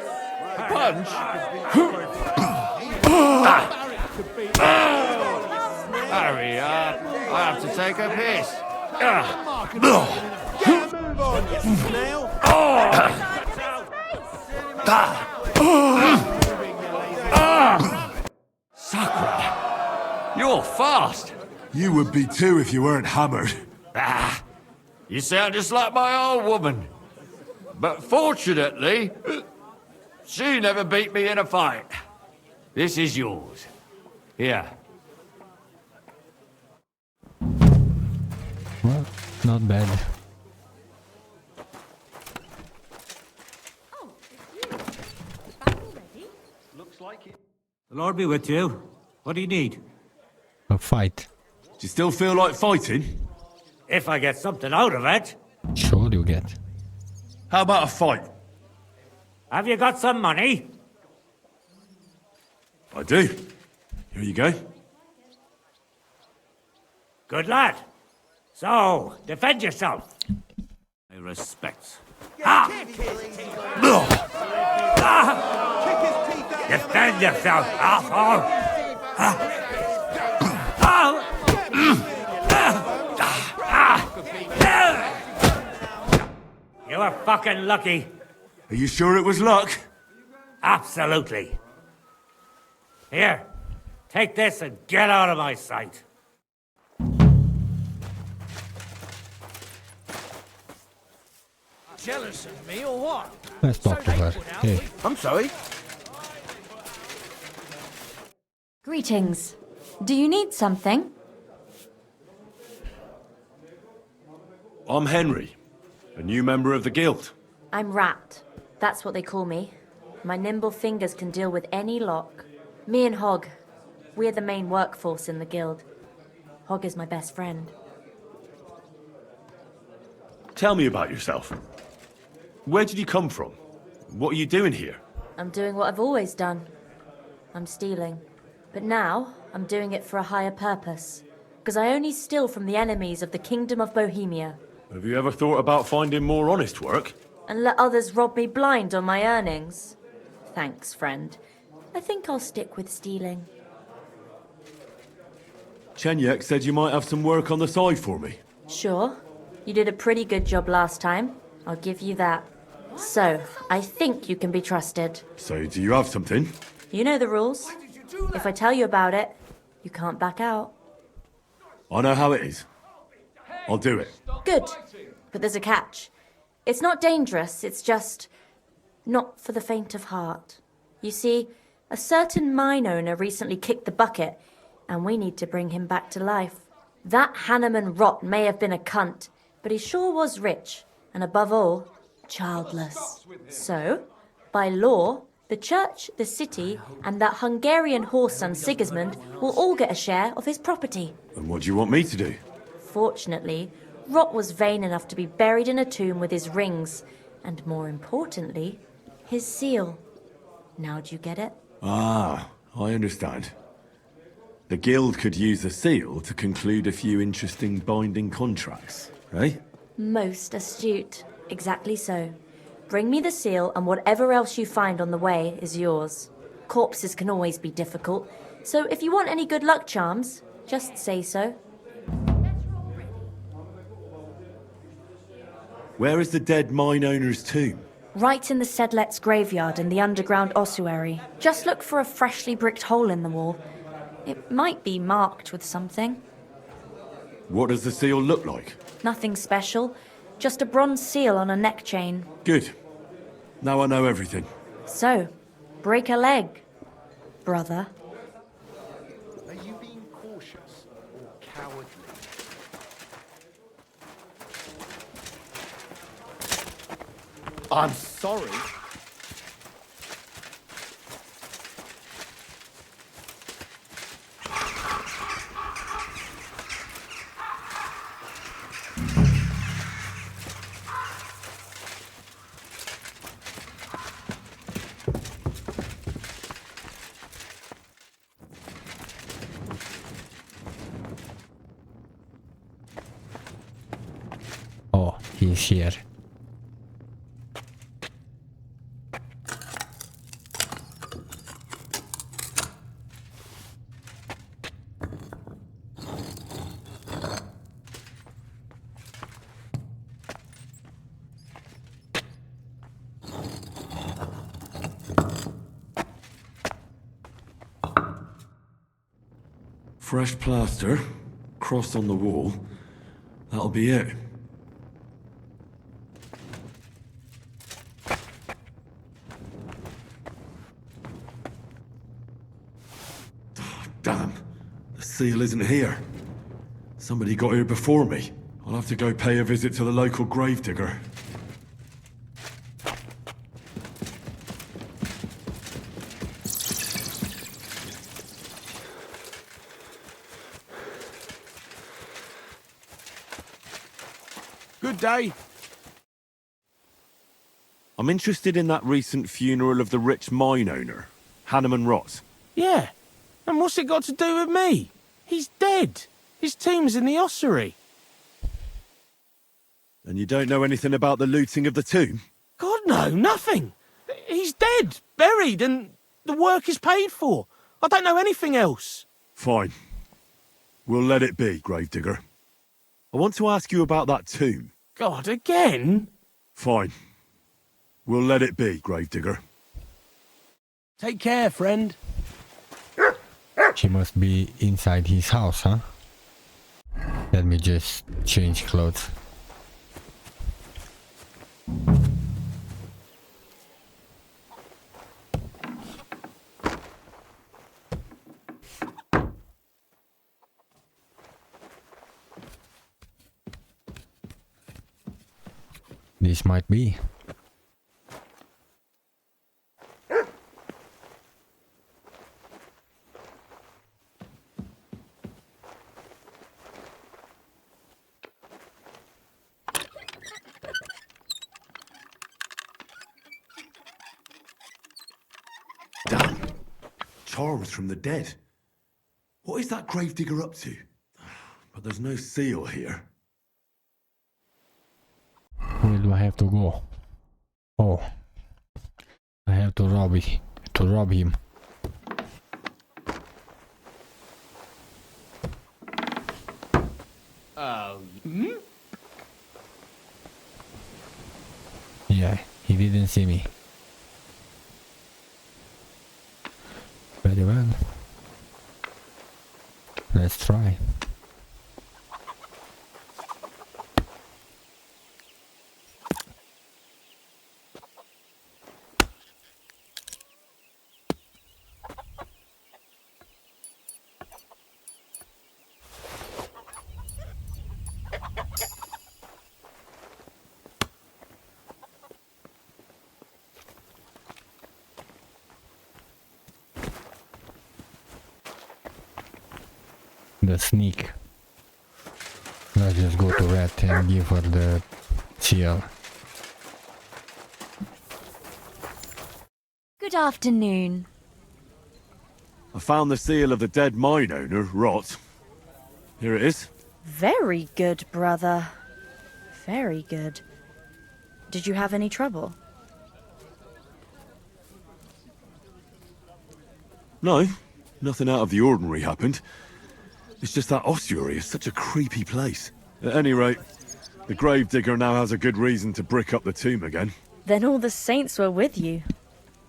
Speaker 8: a punch? Hurry up. I have to take a piss.
Speaker 16: Get a move on, you snail.
Speaker 8: Sakura, you're fast.
Speaker 2: You would be too if you weren't hammered.
Speaker 8: You sound just like my old woman. But fortunately, she never beat me in a fight. This is yours. Here.
Speaker 1: Well, not bad.
Speaker 7: Looks like it.
Speaker 20: The Lord be with you. What do you need?
Speaker 1: A fight.
Speaker 2: Do you still feel like fighting?
Speaker 20: If I get something out of it.
Speaker 1: Sure you get.
Speaker 2: How about a fight?
Speaker 20: Have you got some money?
Speaker 2: I do. Here you go.
Speaker 20: Good lad. So, defend yourself. My respects.
Speaker 16: Kick his teeth out.
Speaker 20: Defend yourself, asshole! You were fucking lucky.
Speaker 2: Are you sure it was luck?
Speaker 20: Absolutely. Here, take this and get out of my sight.
Speaker 10: Jealous of me or what?
Speaker 1: Let's talk to her. Hey.
Speaker 10: I'm sorry.
Speaker 21: Greetings. Do you need something?
Speaker 2: I'm Henry, a new member of the guild.
Speaker 21: I'm Rat. That's what they call me. My nimble fingers can deal with any lock. Me and Hog, we're the main workforce in the guild. Hog is my best friend.
Speaker 2: Tell me about yourself. Where did you come from? What are you doing here?
Speaker 21: I'm doing what I've always done. I'm stealing. But now, I'm doing it for a higher purpose. Because I only steal from the enemies of the Kingdom of Bohemia.
Speaker 2: Have you ever thought about finding more honest work?
Speaker 21: And let others rob me blind on my earnings? Thanks, friend. I think I'll stick with stealing.
Speaker 2: Chenyek said you might have some work on the side for me.
Speaker 21: Sure. You did a pretty good job last time. I'll give you that. So, I think you can be trusted.
Speaker 2: So, do you have something?
Speaker 21: You know the rules. If I tell you about it, you can't back out.
Speaker 2: I know how it is. I'll do it.
Speaker 21: Good. But there's a catch. It's not dangerous, it's just not for the faint of heart. You see, a certain mine owner recently kicked the bucket, and we need to bring him back to life. That Hanneman rot may have been a cunt, but he sure was rich, and above all, childless. So, by law, the church, the city, and that Hungarian whoreson Sigismund will all get a share of his property.
Speaker 2: And what do you want me to do?
Speaker 21: Fortunately, Rot was vain enough to be buried in a tomb with his rings, and more importantly, his seal. Now do you get it?
Speaker 2: Ah, I understand. The guild could use the seal to conclude a few interesting binding contracts, eh?
Speaker 21: Most astute. Exactly so. Bring me the seal, and whatever else you find on the way is yours. Corpses can always be difficult, so if you want any good luck charms, just say so.
Speaker 2: Where is the dead mine owner's tomb?
Speaker 21: Right in the Sedlet's graveyard in the underground ossuary. Just look for a freshly bricked hole in the wall. It might be marked with something.
Speaker 2: What does the seal look like?
Speaker 21: Nothing special. Just a bronze seal on a neck chain.
Speaker 2: Good. Now I know everything.
Speaker 21: So, break a leg, brother.
Speaker 15: Are you being cautious or cowardly? I'm sorry.
Speaker 1: Oh, he's here.
Speaker 2: Fresh plaster, cross on the wall. That'll be it. Damn, the seal isn't here. Somebody got here before me. I'll have to go pay a visit to the local gravedigger.
Speaker 10: Good day.
Speaker 2: I'm interested in that recent funeral of the rich mine owner, Hanneman Ross.
Speaker 10: Yeah. And what's it got to do with me? He's dead. His tomb's in the ossuary.
Speaker 2: And you don't know anything about the looting of the tomb?
Speaker 10: God, no, nothing. He's dead, buried, and The work is paid for. I don't know anything else.
Speaker 2: Fine. We'll let it be, Gravedigger. I want to ask you about that tomb.
Speaker 10: God, again?
Speaker 2: Fine. We'll let it be, Gravedigger.
Speaker 10: Take care, friend.
Speaker 1: She must be inside his house, huh? Let me just change clothes. This might be.
Speaker 2: Damn. Charms from the dead. What is that Gravedigger up to? But there's no seal here.
Speaker 1: Where do I have to go? Oh, I have to rob him. Yeah, he didn't see me. Very well. Let's try. The sneak. Let's just go to Rat and give her the seal.
Speaker 12: Good afternoon.
Speaker 2: I found the seal of the dead mine owner, Rot. Here it is.
Speaker 21: Very good, brother. Very good. Did you have any trouble?
Speaker 2: No, nothing out of the ordinary happened. It's just that ossuary is such a creepy place. At any rate, the Gravedigger now has a good reason to brick up the tomb again.
Speaker 21: Then all the saints were with you.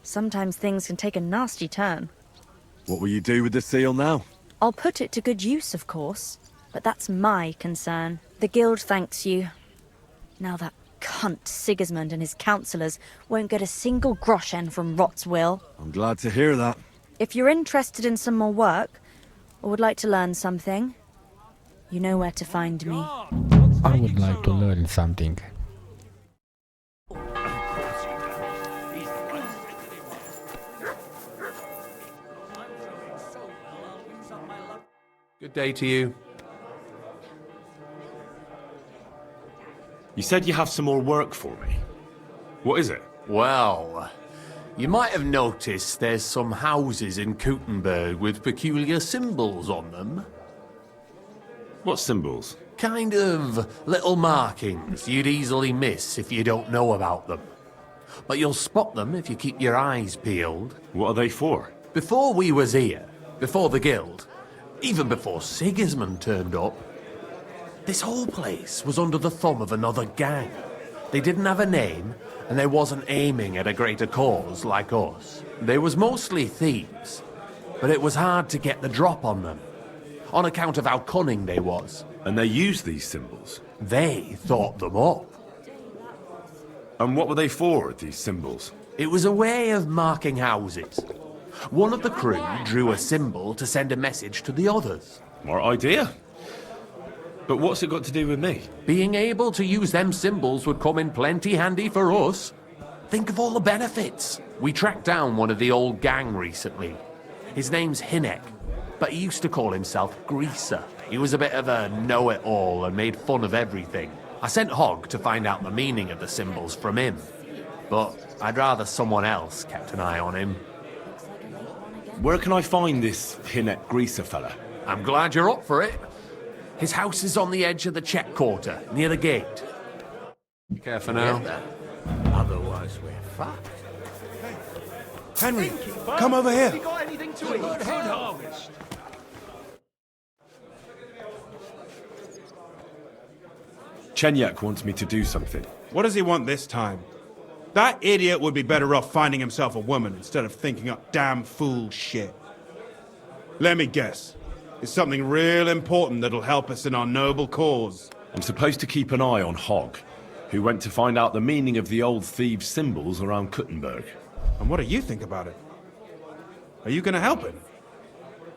Speaker 21: Sometimes things can take a nasty turn.
Speaker 2: What will you do with the seal now?
Speaker 21: I'll put it to good use, of course. But that's my concern. The guild thanks you. Now that cunt Sigismund and his councillors won't get a single groschen from Rot's will.
Speaker 2: I'm glad to hear that.
Speaker 21: If you're interested in some more work, or would like to learn something, you know where to find me.
Speaker 1: I would like to learn something.
Speaker 17: Good day to you.
Speaker 2: You said you have some more work for me. What is it?
Speaker 4: Well, you might have noticed there's some houses in Kuttenberg with peculiar symbols on them.
Speaker 2: What symbols?
Speaker 4: Kind of little markings you'd easily miss if you don't know about them. But you'll spot them if you keep your eyes peeled.
Speaker 2: What are they for?
Speaker 4: Before we was here, before the guild, even before Sigismund turned up, this whole place was under the thumb of another gang. They didn't have a name, and they wasn't aiming at a greater cause like us. They was mostly thieves, but it was hard to get the drop on them, on account of how cunning they was.
Speaker 2: And they used these symbols?
Speaker 4: They thought them up.
Speaker 2: And what were they for, these symbols?
Speaker 4: It was a way of marking houses. One of the crew drew a symbol to send a message to the others.
Speaker 2: Smart idea. But what's it got to do with me?
Speaker 4: Being able to use them symbols would come in plenty handy for us. Think of all the benefits. We tracked down one of the old gang recently. His name's Hinek, but he used to call himself Greaser. He was a bit of a know-it-all and made fun of everything. I sent Hogg to find out the meaning of the symbols from him, but I'd rather someone else kept an eye on him.
Speaker 2: Where can I find this Hinek Greaser fella?
Speaker 4: I'm glad you're up for it. His house is on the edge of the check quarter, near the gate.
Speaker 17: Be careful now.
Speaker 13: Otherwise we're fucked.
Speaker 16: Henry, come over here.
Speaker 10: Have you got anything to eat? Good harvest.
Speaker 2: Chenyek wants me to do something.
Speaker 16: What does he want this time? That idiot would be better off finding himself a woman instead of thinking up damn fool shit. Let me guess. It's something real important that'll help us in our noble cause.
Speaker 2: I'm supposed to keep an eye on Hogg, who went to find out the meaning of the old thieves' symbols around Kuttenberg.
Speaker 16: And what do you think about it? Are you gonna help him?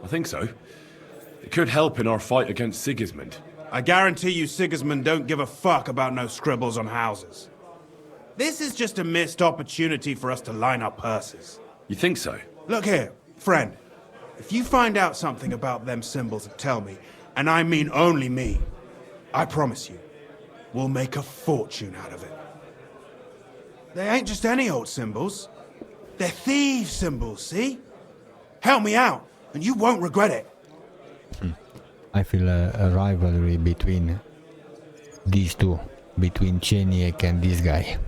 Speaker 2: I think so. It could help in our fight against Sigismund.
Speaker 16: I guarantee you Sigismund don't give a fuck about no scribbles on houses. This is just a missed opportunity for us to line our purses.
Speaker 2: You think so?
Speaker 16: Look here, friend. If you find out something about them symbols and tell me, and I mean only me, I promise you, we'll make a fortune out of it. They ain't just any old symbols. They're thieves' symbols, see? Help me out, and you won't regret it.
Speaker 1: I feel a rivalry between these two, between Chenyek and this guy.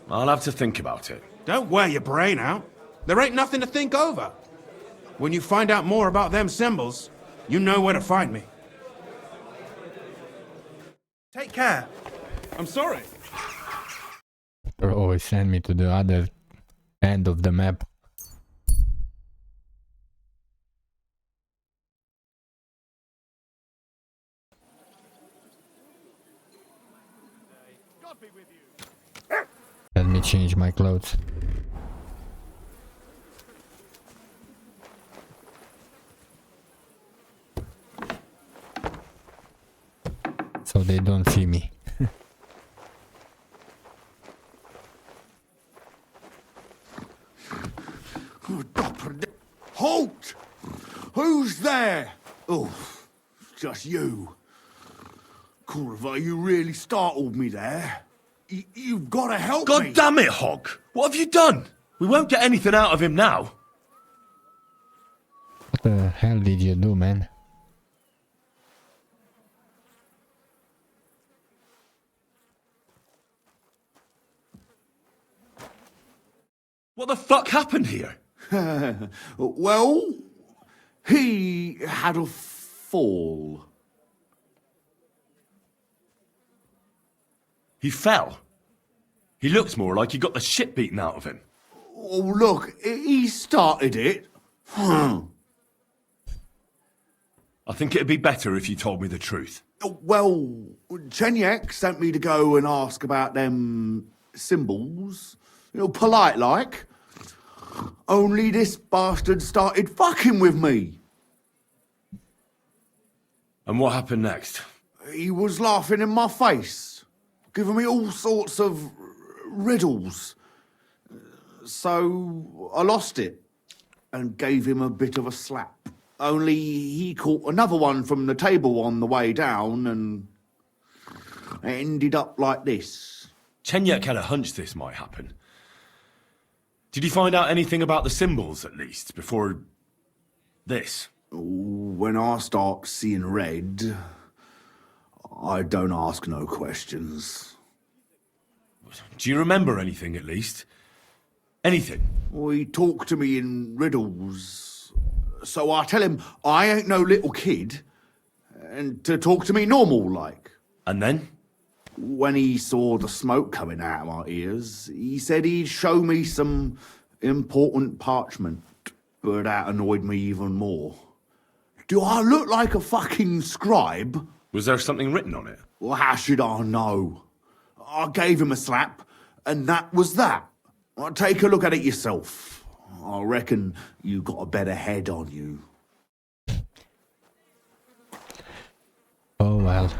Speaker 2: I'll have to think about it.
Speaker 16: Don't wear your brain out. There ain't nothing to think over. When you find out more about them symbols, you know where to find me. Take care. I'm sorry.
Speaker 1: Bro, send me to the other end of the map. Let me change my clothes. So they don't see me.
Speaker 19: Halt! Who's there? Oh, just you. Corva, you really startled me there. You've got to help me.
Speaker 2: God damn it, Hogg! What have you done? We won't get anything out of him now.
Speaker 1: What the hell did you do, man?
Speaker 2: What the fuck happened here?
Speaker 19: Well, he had a fall.
Speaker 2: He fell. He looks more like he got the shit beaten out of him.
Speaker 19: Oh, look, he started it.
Speaker 2: I think it'd be better if you told me the truth.
Speaker 19: Well, Chenyek sent me to go and ask about them symbols. You know, polite like. Only this bastard started fucking with me.
Speaker 2: And what happened next?
Speaker 19: He was laughing in my face, giving me all sorts of riddles. So I lost it and gave him a bit of a slap. Only he caught another one from the table on the way down and it ended up like this.
Speaker 2: Chenyek had a hunch this might happen. Did you find out anything about the symbols, at least, before this?
Speaker 19: When I start seeing red, I don't ask no questions.
Speaker 2: Do you remember anything, at least? Anything?
Speaker 19: He talked to me in riddles. So I tell him I ain't no little kid, and to talk to me normal like.
Speaker 2: And then?
Speaker 19: When he saw the smoke coming out of my ears, he said he'd show me some important parchment, but that annoyed me even more. Do I look like a fucking scribe?
Speaker 2: Was there something written on it?
Speaker 19: Well, how should I know? I gave him a slap, and that was that. Take a look at it yourself. I reckon you got a better head on you.
Speaker 1: Oh well.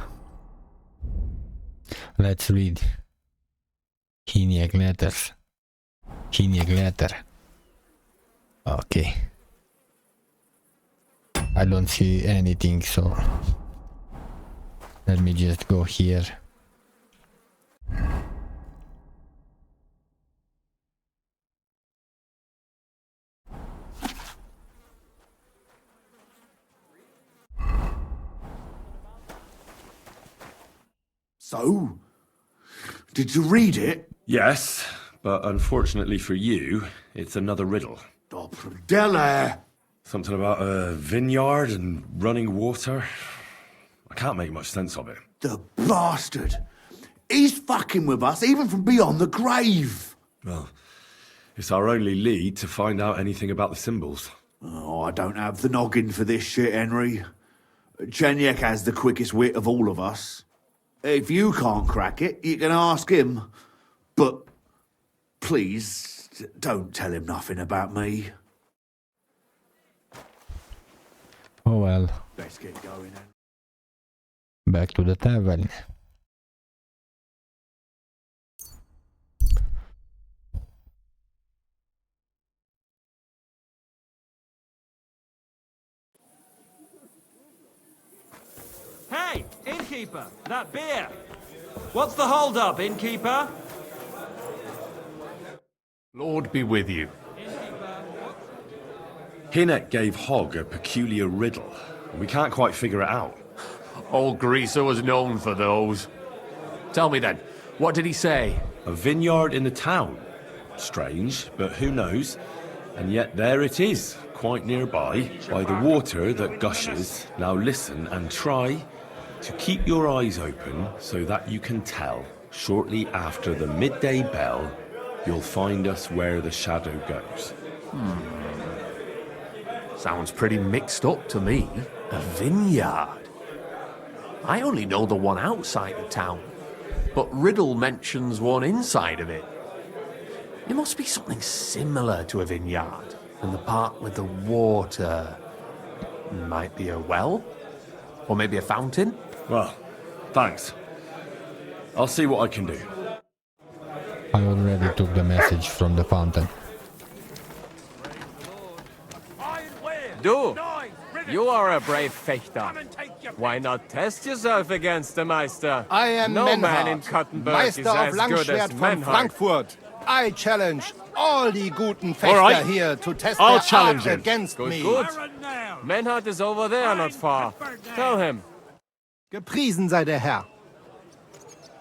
Speaker 1: Let's read Chenyek letters. Chenyek letter. Okay. I don't see anything, so let me just go here.
Speaker 19: So, did you read it?
Speaker 2: Yes, but unfortunately for you, it's another riddle.
Speaker 19: Della!
Speaker 2: Something about a vineyard and running water. I can't make much sense of it.
Speaker 19: The bastard! He's fucking with us, even from beyond the grave!
Speaker 2: Well, it's our only lead to find out anything about the symbols.
Speaker 19: Oh, I don't have the noggin for this shit, Henry. Chenyek has the quickest wit of all of us. If you can't crack it, you can ask him. But please, don't tell him nothing about me.
Speaker 1: Oh well.
Speaker 19: Let's get going then.
Speaker 1: Back to the tavern.
Speaker 7: Hey, innkeeper, that beer. What's the hold-up, innkeeper?
Speaker 4: Lord be with you.
Speaker 2: Hinek gave Hogg a peculiar riddle, and we can't quite figure it out.
Speaker 4: Old Greaser was known for those. Tell me then, what did he say?
Speaker 2: A vineyard in the town. Strange, but who knows? And yet there it is, quite nearby, by the water that gushes. Now listen and try to keep your eyes open so that you can tell. Shortly after the midday bell, you'll find us where the shadow goes.
Speaker 4: Sounds pretty mixed up to me. A vineyard. I only know the one outside of town, but Riddle mentions one inside of it. It must be something similar to a vineyard, and the part with the water might be a well, or maybe a fountain.
Speaker 2: Well, thanks. I'll see what I can do.
Speaker 1: I already took the message from the fountain.
Speaker 6: Du, you are a brave fechter. Why not test yourself against the Meister?
Speaker 22: I am
Speaker 6: no
Speaker 22: Menhard,
Speaker 6: man in Kottenberg
Speaker 22: Meister
Speaker 6: is
Speaker 22: of
Speaker 6: as good
Speaker 22: Langschwert
Speaker 6: as
Speaker 22: from
Speaker 6: Menhard.
Speaker 22: Frankfurt. I challenge all the guten Fechter
Speaker 6: All right.
Speaker 22: here to test
Speaker 6: I'll
Speaker 22: their
Speaker 6: challenge
Speaker 22: art
Speaker 6: him.
Speaker 22: against
Speaker 6: Good,
Speaker 22: me.
Speaker 6: good. Menhard is over there, not far. Tell him.
Speaker 22: Gepriesen sei der Herr.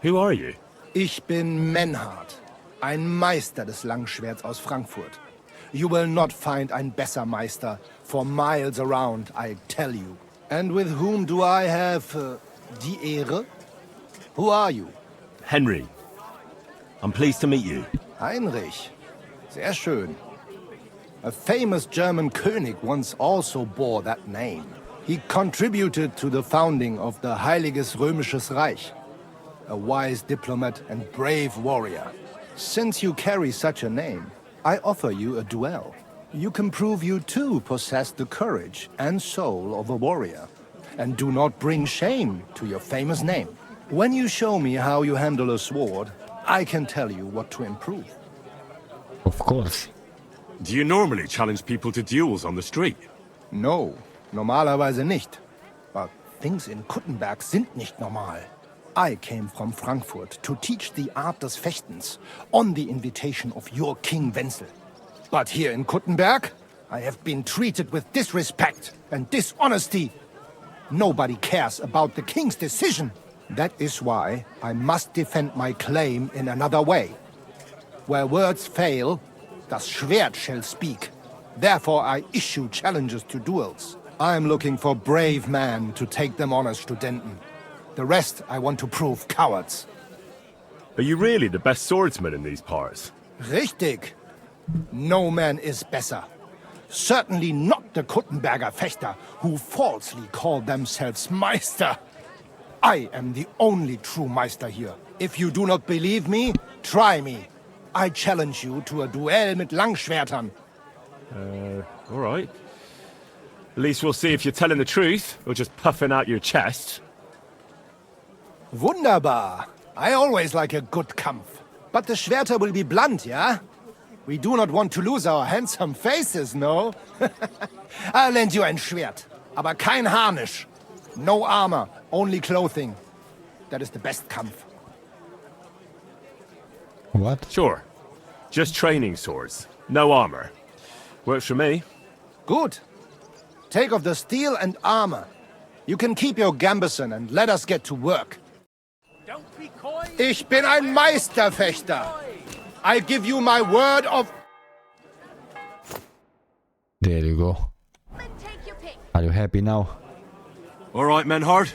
Speaker 2: Who are you?
Speaker 22: Ich bin Menhard, ein Meister des Langschwerts aus Frankfurt. You will not find ein besser Meister for miles around, I tell you. And with whom do I have die Ehre? Who are you?
Speaker 23: Henry. I'm pleased to meet you.
Speaker 22: Heinrich. Sehr schön. A famous German König once also bore that name. He contributed to the founding of the Heiliges Römisches Reich. A wise diplomat and brave warrior. Since you carry such a name, I offer you a duel. You can prove you too possess the courage and soul of a warrior. And do not bring shame to your famous name. When you show me how you handle a sword, I can tell you what to improve.
Speaker 1: Of course.
Speaker 23: Do you normally challenge people to duels on the street?
Speaker 22: No, normalerweise nicht. But things in Kuttenberg sind nicht normal. I came from Frankfurt to teach the art des Fechtens on the invitation of your King Wenzel. But here in Kuttenberg, I have been treated with disrespect and dishonesty. Nobody cares about the king's decision. That is why I must defend my claim in another way. Where words fail, das Schwert shall speak. Therefore I issue challenges to duels. I am looking for brave men to take them on as Studenten. The rest I want to prove cowards.
Speaker 23: Are you really the best swordsman in these parts?
Speaker 22: Richtig. No man is better. Certainly not the Kuttenberger Fechter, who falsely call themselves Meister. I am the only true Meister here. If you do not believe me, try me. I challenge you to a duel mit Langschwertern.
Speaker 23: All right. At least we'll see if you're telling the truth, or just puffing out your chest.
Speaker 22: Wunderbar. I always like a good Kampf. But the Schwerter will be blunt, yeah? We do not want to lose our handsome faces, no? I'll lend you ein Schwert, aber kein Harnisch. No armor, only clothing. That is the best Kampf.
Speaker 1: What?
Speaker 23: Sure. Just training swords. No armor. Works for me.
Speaker 22: Good. Take off the steel and armor. You can keep your gambeson and let us get to work. Ich bin ein Meisterfechter. I give you my word of...
Speaker 1: There you go. Are you happy now?
Speaker 17: All right, Menhard.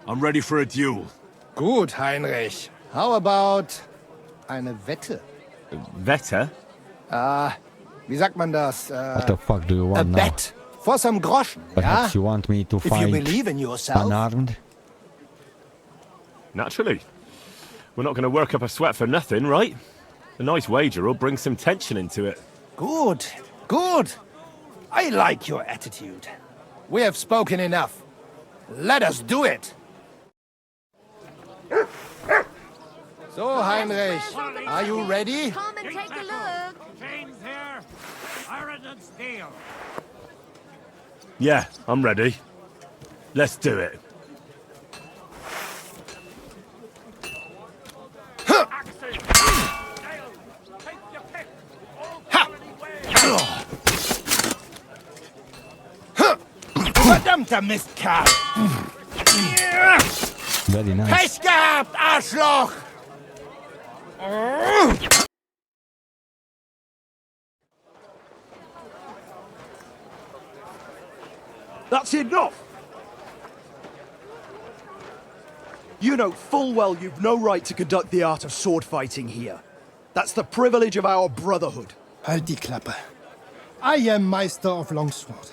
Speaker 17: I'm ready for a duel.
Speaker 22: Gut, Heinrich. How about eine Wette?
Speaker 23: Wette?
Speaker 22: Wie sagt man das?
Speaker 1: What the fuck do you want
Speaker 22: a
Speaker 1: now?
Speaker 22: bet. For some groschen,
Speaker 1: Perhaps
Speaker 22: ja?
Speaker 1: you want me to
Speaker 22: If you
Speaker 1: fight
Speaker 22: believe in yourself.
Speaker 1: unarmed?
Speaker 23: Naturally. We're not going to work up a sweat for nothing, right? A nice wager will bring some tension into it.
Speaker 22: Good, good. I like your attitude. We have spoken enough. Let us do it. So, Heinrich, are you ready?
Speaker 12: Come and take a look.
Speaker 10: James here. Iron and steel.
Speaker 23: Yeah, I'm ready. Let's do it.
Speaker 22: Verdammter Mistkerl!
Speaker 1: Very nice.
Speaker 22: Pech gehabt, Arschloch!
Speaker 15: That's enough! You know full well you've no right to conduct the art of sword fighting here. That's the privilege of our brotherhood.
Speaker 22: Halt die Klappe. I am Meister of Longsword.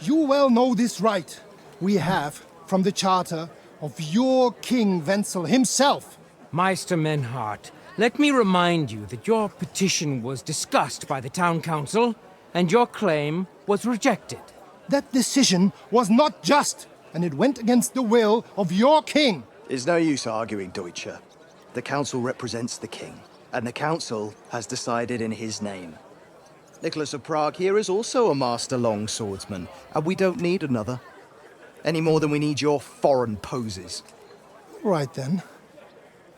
Speaker 22: You well know this right we have from the charter of your King Wenzel himself.
Speaker 9: Meister Menhart, let me remind you that your petition was discussed by the town council, and your claim was rejected.
Speaker 22: That decision was not just, and it went against the will of your king.
Speaker 15: It's no use arguing, Deutscher. The council represents the king, and the council has decided in his name. Nicholas of Prague here is also a master longswordsman, and we don't need another. Any more than we need your foreign poses.
Speaker 22: Right then.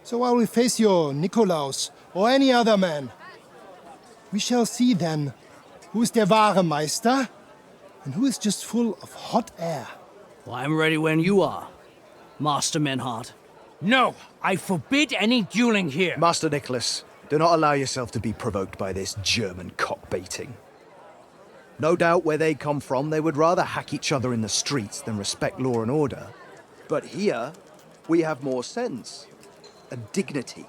Speaker 22: So I will face your Nikolaus or any other man. We shall see then who is der wahre Meister and who is just full of hot air.
Speaker 7: Well, I'm ready when you are, Master Menhart.
Speaker 9: No, I forbid any dueling here.
Speaker 15: Master Nicholas, do not allow yourself to be provoked by this German cock-baiting. No doubt where they come from, they would rather hack each other in the streets than respect law and order. But here, we have more sense and dignity.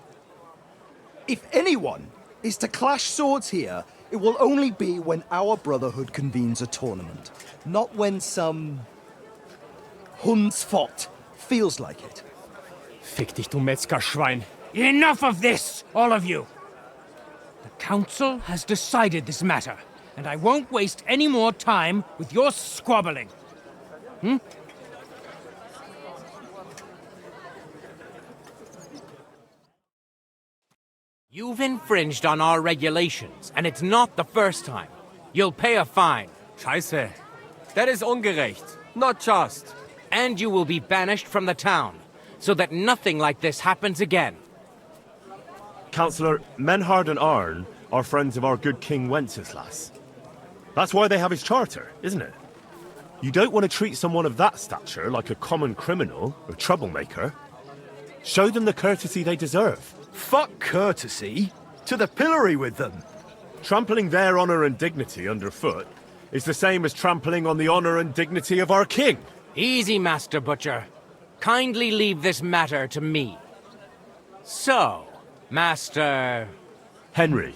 Speaker 15: If anyone is to clash swords here, it will only be when our brotherhood convenes a tournament, not when some Hundsfott feels like it.
Speaker 9: Fick dich, du Metzgerschwein. Enough of this, all of you! The council has decided this matter, and I won't waste any more time with your squabbling. You've infringed on our regulations, and it's not the first time. You'll pay a fine.
Speaker 6: Scheiße. That is ungerecht. Not just.
Speaker 9: And you will be banished from the town, so that nothing like this happens again.
Speaker 23: Councillor, Menhard and Arn are friends of our good King Wenceslas. That's why they have his charter, isn't it? You don't want to treat someone of that stature like a common criminal or troublemaker. Show them the courtesy they deserve.
Speaker 15: Fuck courtesy. To the pillory with them.
Speaker 23: Trampling their honor and dignity underfoot is the same as trampling on the honor and dignity of our king.
Speaker 9: Easy, Master Butcher. Kindly leave this matter to me. So, Master...
Speaker 23: Henry.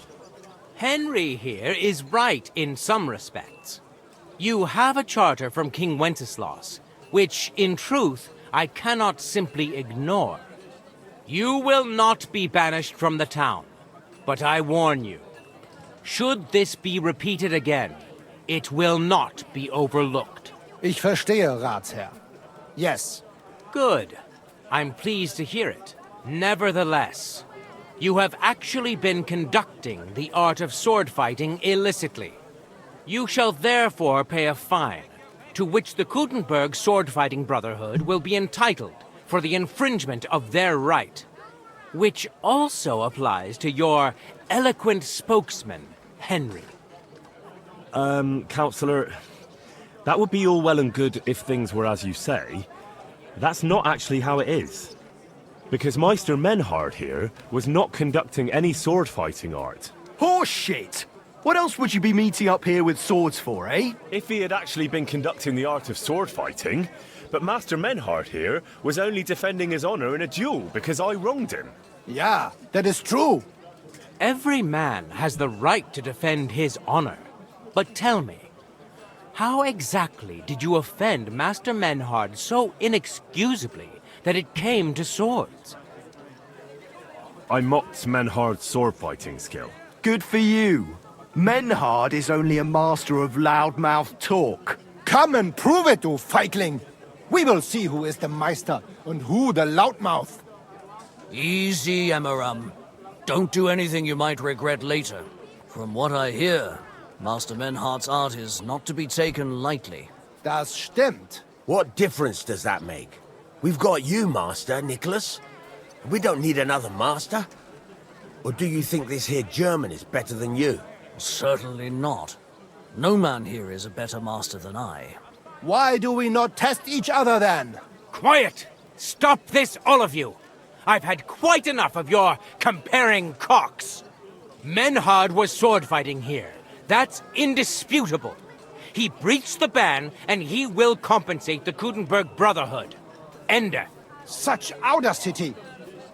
Speaker 9: Henry here is right in some respects. You have a charter from King Wenceslas, which, in truth, I cannot simply ignore. You will not be banished from the town, but I warn you, should this be repeated again, it will not be overlooked.
Speaker 22: Ich verstehe, Ratsherr. Yes.
Speaker 9: Good. I'm pleased to hear it. Nevertheless, you have actually been conducting the art of sword fighting illicitly. You shall therefore pay a fine, to which the Kuttenberg Sword Fighting Brotherhood will be entitled for the infringement of their right, which also applies to your eloquent spokesman, Henry.
Speaker 23: Councillor, that would be all well and good if things were as you say. That's not actually how it is. Because Meister Menhard here was not conducting any sword fighting art.
Speaker 22: Horseshit! What else would you be meeting up here with swords for, eh?
Speaker 23: If he had actually been conducting the art of sword fighting, but Master Menhard here was only defending his honor in a duel because I wronged him.
Speaker 22: Yeah, that is true.
Speaker 9: Every man has the right to defend his honor. But tell me, how exactly did you offend Master Menhard so inexcusably that it came to swords?
Speaker 23: I mocked Menhard's sword fighting skill.
Speaker 22: Good for you. Menhard is only a master of loudmouth talk. Come and prove it, you feigling. We will see who is the Meister and who the loudmouth.
Speaker 5: Easy, Emmeram. Don't do anything you might regret later. From what I hear, Master Menhard's art is not to be taken lightly.
Speaker 22: Das stimmt.
Speaker 13: What difference does that make? We've got you, Master, Nicholas. We don't need another master. Or do you think this here German is better than you?
Speaker 5: Certainly not. No man here is a better master than I.
Speaker 22: Why do we not test each other then?
Speaker 9: Quiet! Stop this, all of you! I've had quite enough of your comparing cocks. Menhard was sword fighting here. That's indisputable. He breached the ban, and he will compensate the Kudenberg Brotherhood. Ende.
Speaker 22: Such audacity!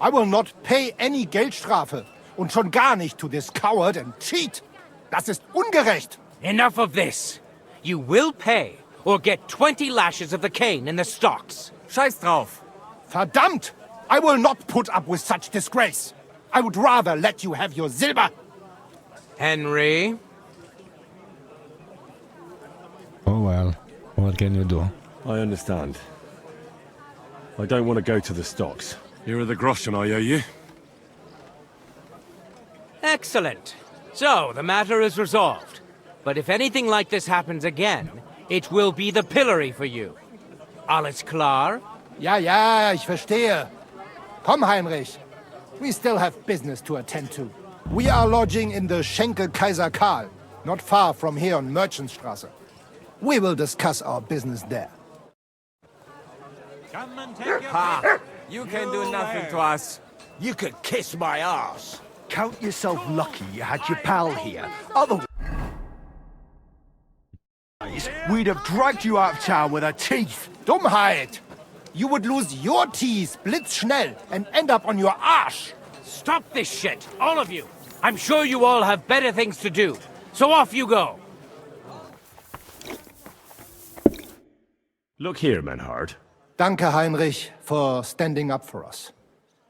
Speaker 22: I will not pay any Geldstrafe. Und schon gar nicht to this coward and cheat. Das ist ungerecht.
Speaker 9: Enough of this. You will pay, or get 20 lashes of the cane in the stocks.
Speaker 6: Scheiß drauf.
Speaker 22: Verdammt! I will not put up with such disgrace. I would rather let you have your silver.
Speaker 9: Henry?
Speaker 1: Oh well, what can you do?
Speaker 23: I understand. I don't want to go to the stocks. Here are the groschen I owe you.
Speaker 9: Excellent. So, the matter is resolved. But if anything like this happens again, it will be the pillory for you. Alles klar?
Speaker 22: Ja, ich verstehe. Komm, Heinrich. We still have business to attend to. We are lodging in the Schenkel Kaiser Karl, not far from here on Merchantstraße. We will discuss our business there.
Speaker 7: Come and take your
Speaker 6: Ha! You can do nothing to us.
Speaker 13: You could kiss my ass.
Speaker 22: Count yourself lucky you had your pal here. Otherwise, we'd have dragged you out of town with our teeth. Dummheit! You would lose your teeth blitzschnell and end up on your arsch.
Speaker 9: Stop this shit, all of you. I'm sure you all have better things to do. So off you go.
Speaker 23: Look here, Menhard.
Speaker 22: Danke, Heinrich, for standing up for us.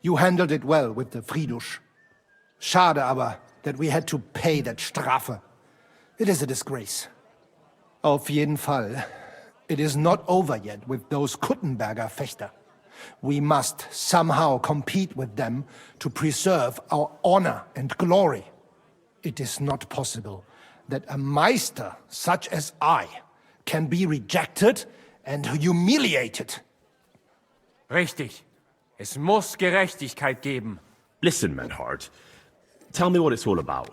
Speaker 22: You handled it well with the Friedusch. Schade aber, that we had to pay that Strafe. It is a disgrace. Auf jeden Fall, it is not over yet with those Kuttenberger Fechter. We must somehow compete with them to preserve our honor and glory. It is not possible that a Meister such as I can be rejected and humiliated.
Speaker 6: Richtig. Es muss Gerechtigkeit geben.
Speaker 23: Listen, Menhard. Tell me what it's all about.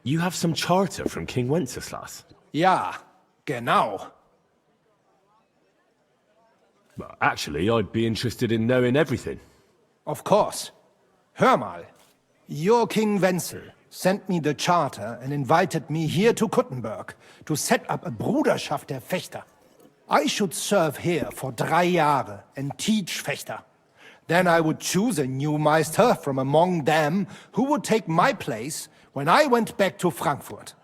Speaker 23: You have some charter from King Wenceslas.
Speaker 22: Ja, genau.
Speaker 23: Well, actually, I'd be interested in knowing everything.
Speaker 22: Of course. Hör mal. Your King Wenzel sent me the charter and invited me here to Kuttenberg to set up a Bruderschaft der Fechter. I should serve here for 3 Jahre and teach Fechter. Then I would choose a new Meister from among them who would take my place when I went back to Frankfurt.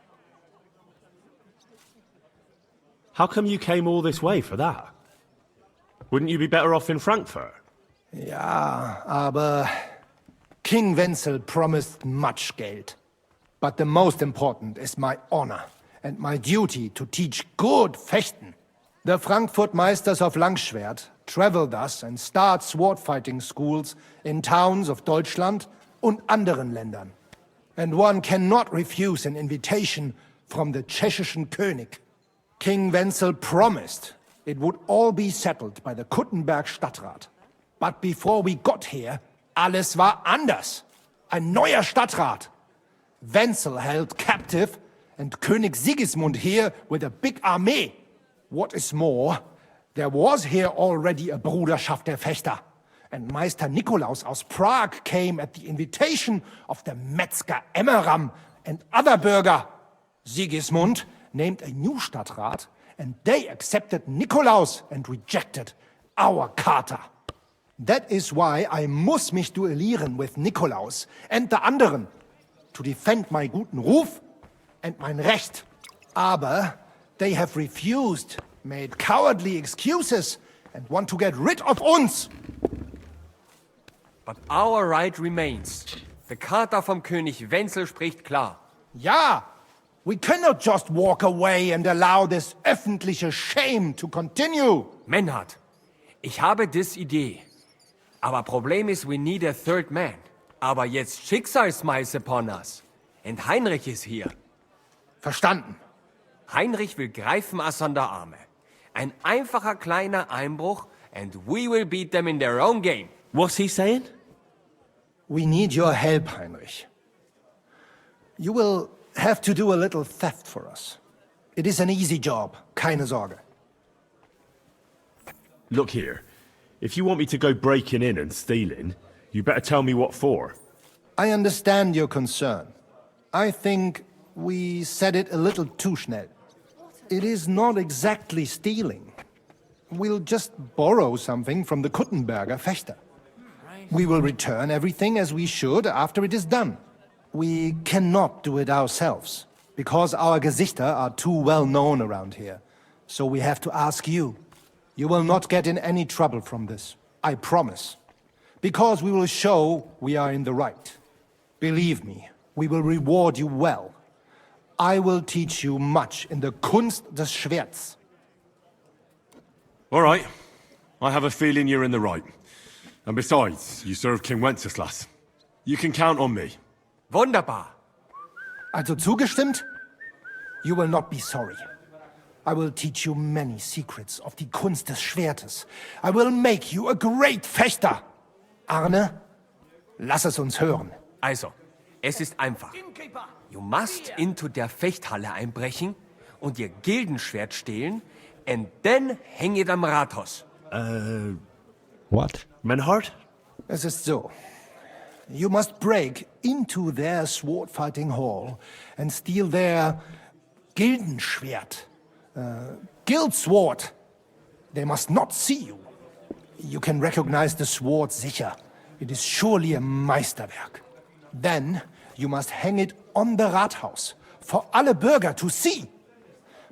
Speaker 23: How come you came all this way for that? Wouldn't you be better off in Frankfurt?
Speaker 22: Ja, aber King Wenzel promised much Geld. But the most important is my honor and my duty to teach good Fechten. The Frankfurt Meisters of Langschwert travel thus and start sword fighting schools in towns of Deutschland und anderen Ländern. And one cannot refuse an invitation from the Tschechischen König. King Wenzel promised it would all be settled by the Kuttenberg Stadtrat. But before we got here, alles war anders. Ein neuer Stadtrat. Wenzel held captive and König Sigismund here with a big army. What is more, there was here already a Bruderschaft der Fechter. and Meister Nikolaus aus Prague came at the invitation of the Metzger Emmeram and other burger. Sigismund named a new Stadtrat, and they accepted Nikolaus and rejected our Charta. That is why I muss mich duellieren with Nikolaus and the anderen, to defend my guten Ruf and mein Recht. Aber they have refused, made cowardly excuses, and want to get rid of uns.
Speaker 6: But our right remains. The Charta vom König Wenzel spricht klar.
Speaker 22: Ja, we cannot just walk away and allow this öffentliche shame to continue.
Speaker 6: Menhard, ich habe dis Idee. Aber Problem ist, we need a third man. Aber jetzt Schicksalsschmeiß upon us. Und Heinrich ist hier.
Speaker 22: Verstanden.
Speaker 6: Heinrich will greifen us an der Arme. Ein einfacher kleiner Einbruch and we will beat them in their own game.
Speaker 23: What's he saying?
Speaker 22: We need your help, Heinrich. You will have to do a little theft for us. It is an easy job, keine Sorge.
Speaker 23: Look here. If you want me to go breaking in and stealing, you better tell me what for.
Speaker 22: I understand your concern. I think we said it a little too schnell. It is not exactly stealing. We'll just borrow something from the Kuttenberger Fechter. We will return everything as we should after it is done. We cannot do it ourselves, because our Gesichter are too well known around here. So we have to ask you. You will not get in any trouble from this, I promise. Because we will show we are in the right. Believe me, we will reward you well. I will teach you much in the Kunst des Schwerts.
Speaker 23: All right. I have a feeling you're in the right. And besides, you serve King Wenceslas. You can count on me.
Speaker 6: Wunderbar.
Speaker 22: Also zugestimmt? You will not be sorry. I will teach you many secrets of die Kunst des Schwertes. I will make you a great Fechter. Arne, lass es uns hören.
Speaker 6: Also, es ist einfach. You must into der Fechthalle einbrechen und ihr Gildenschwert stehlen and then hang it am Rathaus.
Speaker 1: What?
Speaker 23: Menhard?
Speaker 22: Es ist so. You must break into their sword-fighting hall and steal their Gildenschwert. Guild sword. They must not see you. You can recognize the sword sicher. It is surely a Meisterwerk. Then you must hang it on the Rathaus for alle Bürger to see.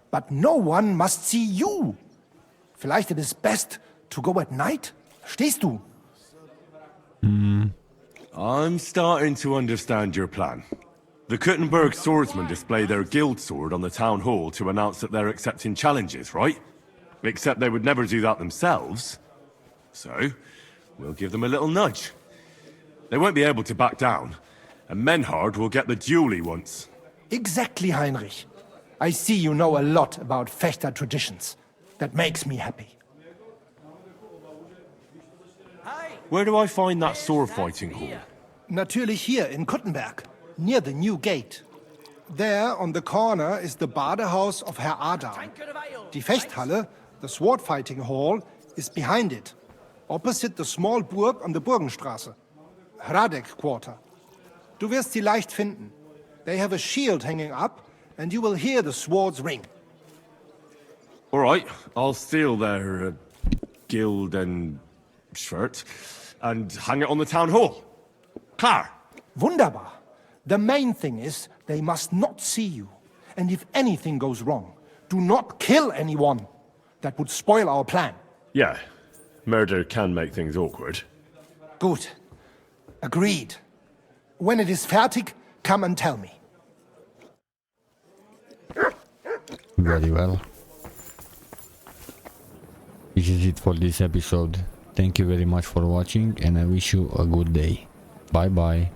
Speaker 22: But no one must see you. Vielleicht it is best to go at night? Verstehst du?
Speaker 23: I'm starting to understand your plan. The Kuttenberg swordsmen display their guild sword on the town hall to announce that they're accepting challenges, right? Except they would never do that themselves. So, we'll give them a little nudge. They won't be able to back down, and Menhard will get the duel he wants.
Speaker 22: Exactly, Heinrich. I see you know a lot about Fechter traditions. That makes me happy.
Speaker 23: Where do I find that sword fighting hall?
Speaker 22: Natürlich hier in Kuttenberg, near the new gate. There, on the corner, is the Badehaus of Herr Adam. Die Fechthalle, the sword fighting hall, is behind it, opposite the small Burg on the Burgenstraße. Hradek Quarter. Du wirst sie leicht finden. They have a shield hanging up, and you will hear the swords ring.
Speaker 23: All right, I'll steal their guild and shirt and hang it on the town hall. Klar.
Speaker 22: Wunderbar. The main thing is they must not see you. And if anything goes wrong, do not kill anyone. That would spoil our plan.
Speaker 23: Yeah, murder can make things awkward.
Speaker 22: Gut. Agreed. When it is fertig, come and tell me.
Speaker 1: Very well. This is it for this episode. Thank you very much for watching and I wish you a good day. Bye bye.